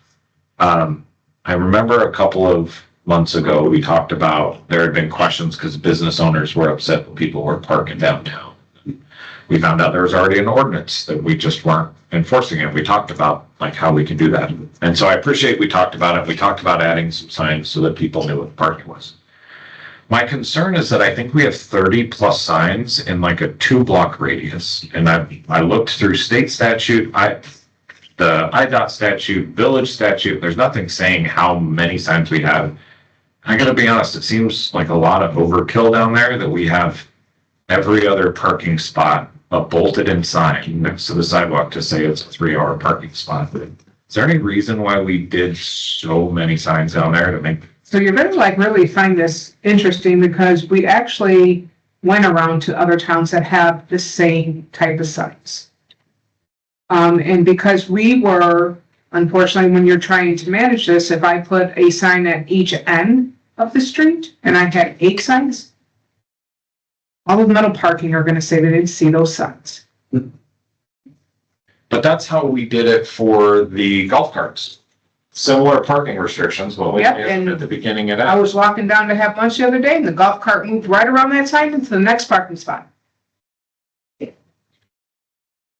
I remember a couple of months ago, we talked about there had been questions because business owners were upset that people were parking downtown. We found out there was already an ordinance that we just weren't enforcing it. We talked about like how we can do that. And so I appreciate we talked about it. We talked about adding some signs so that people knew what parking was. My concern is that I think we have 30 plus signs in like a 2-block radius. And I looked through state statute, the IDOT statute, village statute, there's nothing saying how many signs we have. I gotta be honest, it seems like a lot of overkill down there that we have every other parking spot a bolted in sign next to the sidewalk to say it's a 3-hour parking spot. Is there any reason why we did so many signs down there to make? So you're going to really find this interesting because we actually went around to other towns that have the same type of signs. And because we were, unfortunately, when you're trying to manage this, if I put a sign at each end of the street and I had 8 signs, all of metal parking are going to say they didn't see those signs. But that's how we did it for the golf carts. similar parking restrictions, what we Yep, did and at the beginning of I that. was walking down to have lunch the other day and the golf cart moved right around that sign into the next parking spot.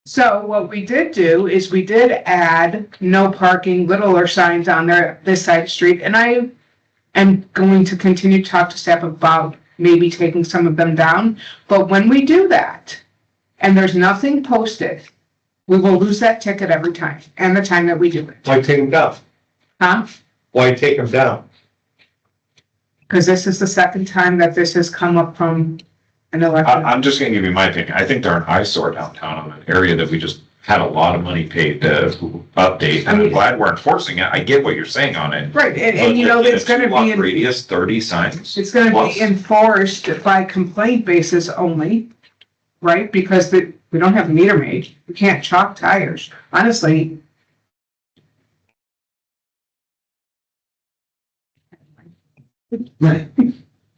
So what we did do is we did add no parking, littler signs on there, this side of the street, and I am going to continue to talk to staff about maybe taking some of them down. But when we do that, and there's nothing posted, we will lose that ticket every time, and the time that we do it. Why take them down? Huh? Why take them down? Because this is the second time that this has come up from an election. I'm just gonna give you my opinion. I think they're an eyesore downtown, an area that we just had a lot of money paid to update. And I'm glad we're enforcing it. I get what you're saying on it. Right, and you know, it's gonna be, Radius 30 signs. it's gonna plus. be enforced by complaint basis only, right? Because we don't have meter maid, we can't chalk tires, honestly.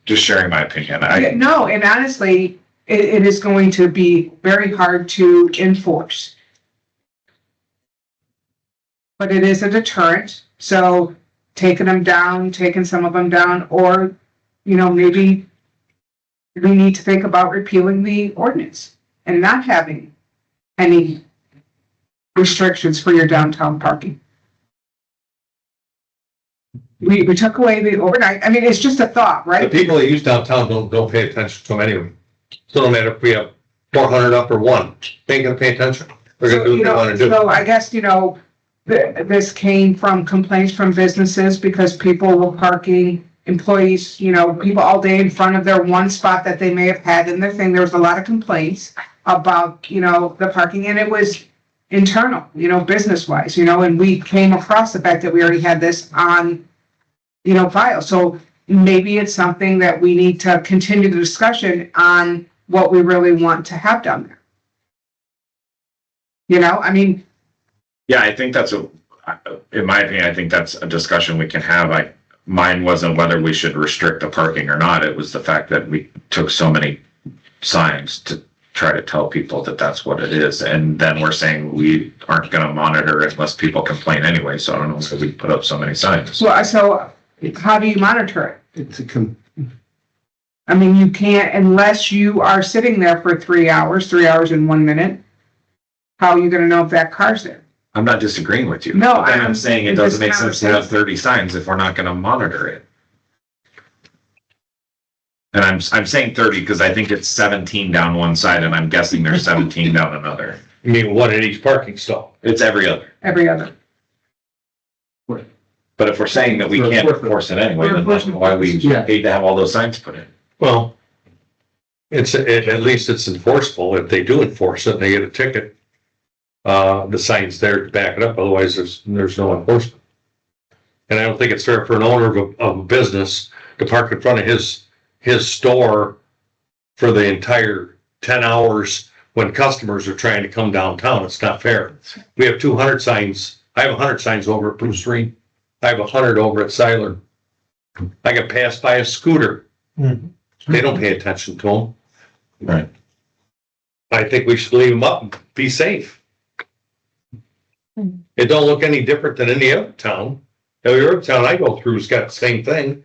Just sharing my opinion. No, and honestly, it is going to be very hard to enforce. But it is a deterrent, so taking some of them down, or, you know, maybe we need to think about repealing the ordinance and not having any restrictions for your downtown parking. We took away the overnight, I mean, it's just a thought, The right? people that use downtown don't pay attention to them anyway. So no matter if we have 400 up or one, they ain't gonna pay attention. They're gonna do what they wanna do. So I guess, you know, this came from complaints from businesses because people were parking, employees, you know, people all day in front of their one spot that they may have had in their thing. There was a lot of complaints about, you know, the parking, and it was internal, you know, business wise, you know, and we came across the fact that we already had this on, you know, file. So maybe it's something that we need to continue the discussion on what we really want to have down there. You know, I mean, Yeah, I think in my opinion, I think that's a discussion we can have. Mine wasn't whether we should restrict the parking or not. It was the fact that we took so many signs to try to tell people that that's what it is. And then we're saying we aren't gonna monitor it unless people complain anyway. So I don't know if we put up so many signs. so how do you monitor it? It's I mean, you can't, unless you are sitting there for 3 hours and 1 minute. How are you gonna know if that car's there? I'm not disagreeing with you. No, But then I'm saying it in doesn't this make sense to have 30 signs if we're not gonna monitor it. And I'm saying 30 because I think it's 17 down one side and I'm guessing there's 17 down another. You mean one at each parking stall? It's every other. Every other. But if we're saying that we can't enforce it anyway, then that's why we paid to have all those signs put in. Well, at least it's enforceable. If they do enforce it, they get a ticket. The sign's there to back it up, otherwise there's no enforcement. And I don't think it's fair for an owner of a business to park in front of his store for the entire 10 hours when customers are trying to come downtown. It's not fair. We have 200 signs. I have 100 signs over at Bruce Street. I have 100 over at Siler. I got passed by a scooter. They don't pay attention to them. Right. I think we should leave them up and be safe. It don't look any different than any other town. Every other town I go through's got the same thing.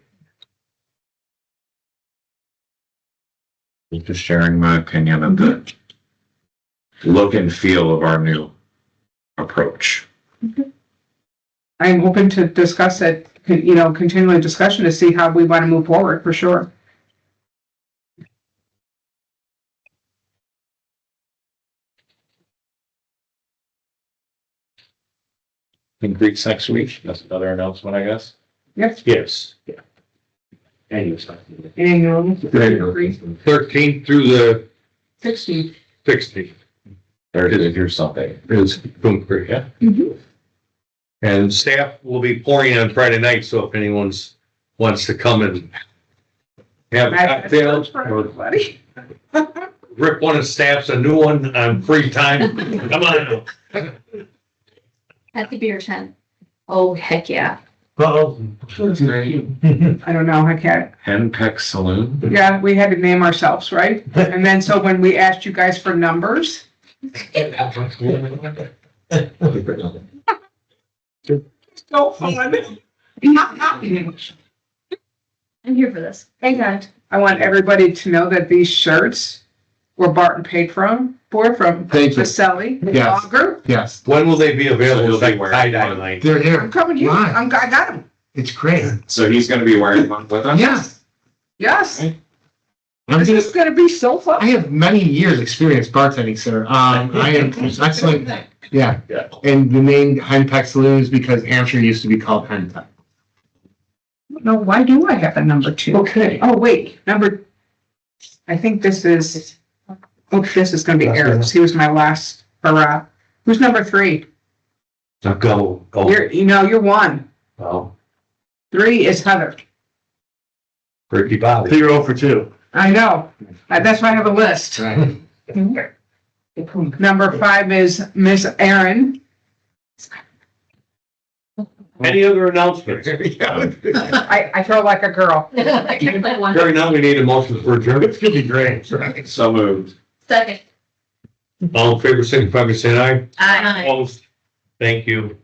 Just sharing my opinion of the look and feel of our new approach. I'm open to discuss it, you know, continually discussion to see how we want to move forward, for sure. Concrete's next week. That's another announcement, I guess. Yes. Yes. Annual. 13th through the 16th. 16th. Here's something. Is concrete, yeah. And staff will be pouring on Friday night, so if anyone wants to come and have a cocktail or rip one of staff's a new one on free time, come on. At the beer tent. Oh, heck yeah. Uh-oh. I don't know, I can't. Henpeck Saloon. Yeah, we had to name ourselves, right? And then so when we asked you guys for numbers, So fun. I'm here for this. And I want everybody to know that these shirts were Barton paid from Thank you. Vaselli Yes. Law Group. Yes, When will they be available? So you'll be Like wearing tie-dye one. line? they're here. I'm coming to you. Why? I got them. It's great. So he's gonna be wearing one with us? Yes. Yes. I'm This is just, gonna be so fun. I have many years experience bartending, sir. I am excellent. Yeah. And the name Henpeck Saloon is because Hampshire used to be called Henpeck. No, why do I have a number 2? Okay. Oh, wait, I think this is gonna be Eric's. He was my last hurrah. Who's number 3? Now go. You're 1. Well, 3 is Heather. Ricky Bobby. 0 for 2. I know. That's why I have a list. Right. Number 5 is Miss Erin. Any other announcements? I throw like a girl. Hearing none, we need a motion for adjournment. It's gonna be great, right? So moved. Second. All in favor, signify by saying aye. Aye. Opposed? Thank you.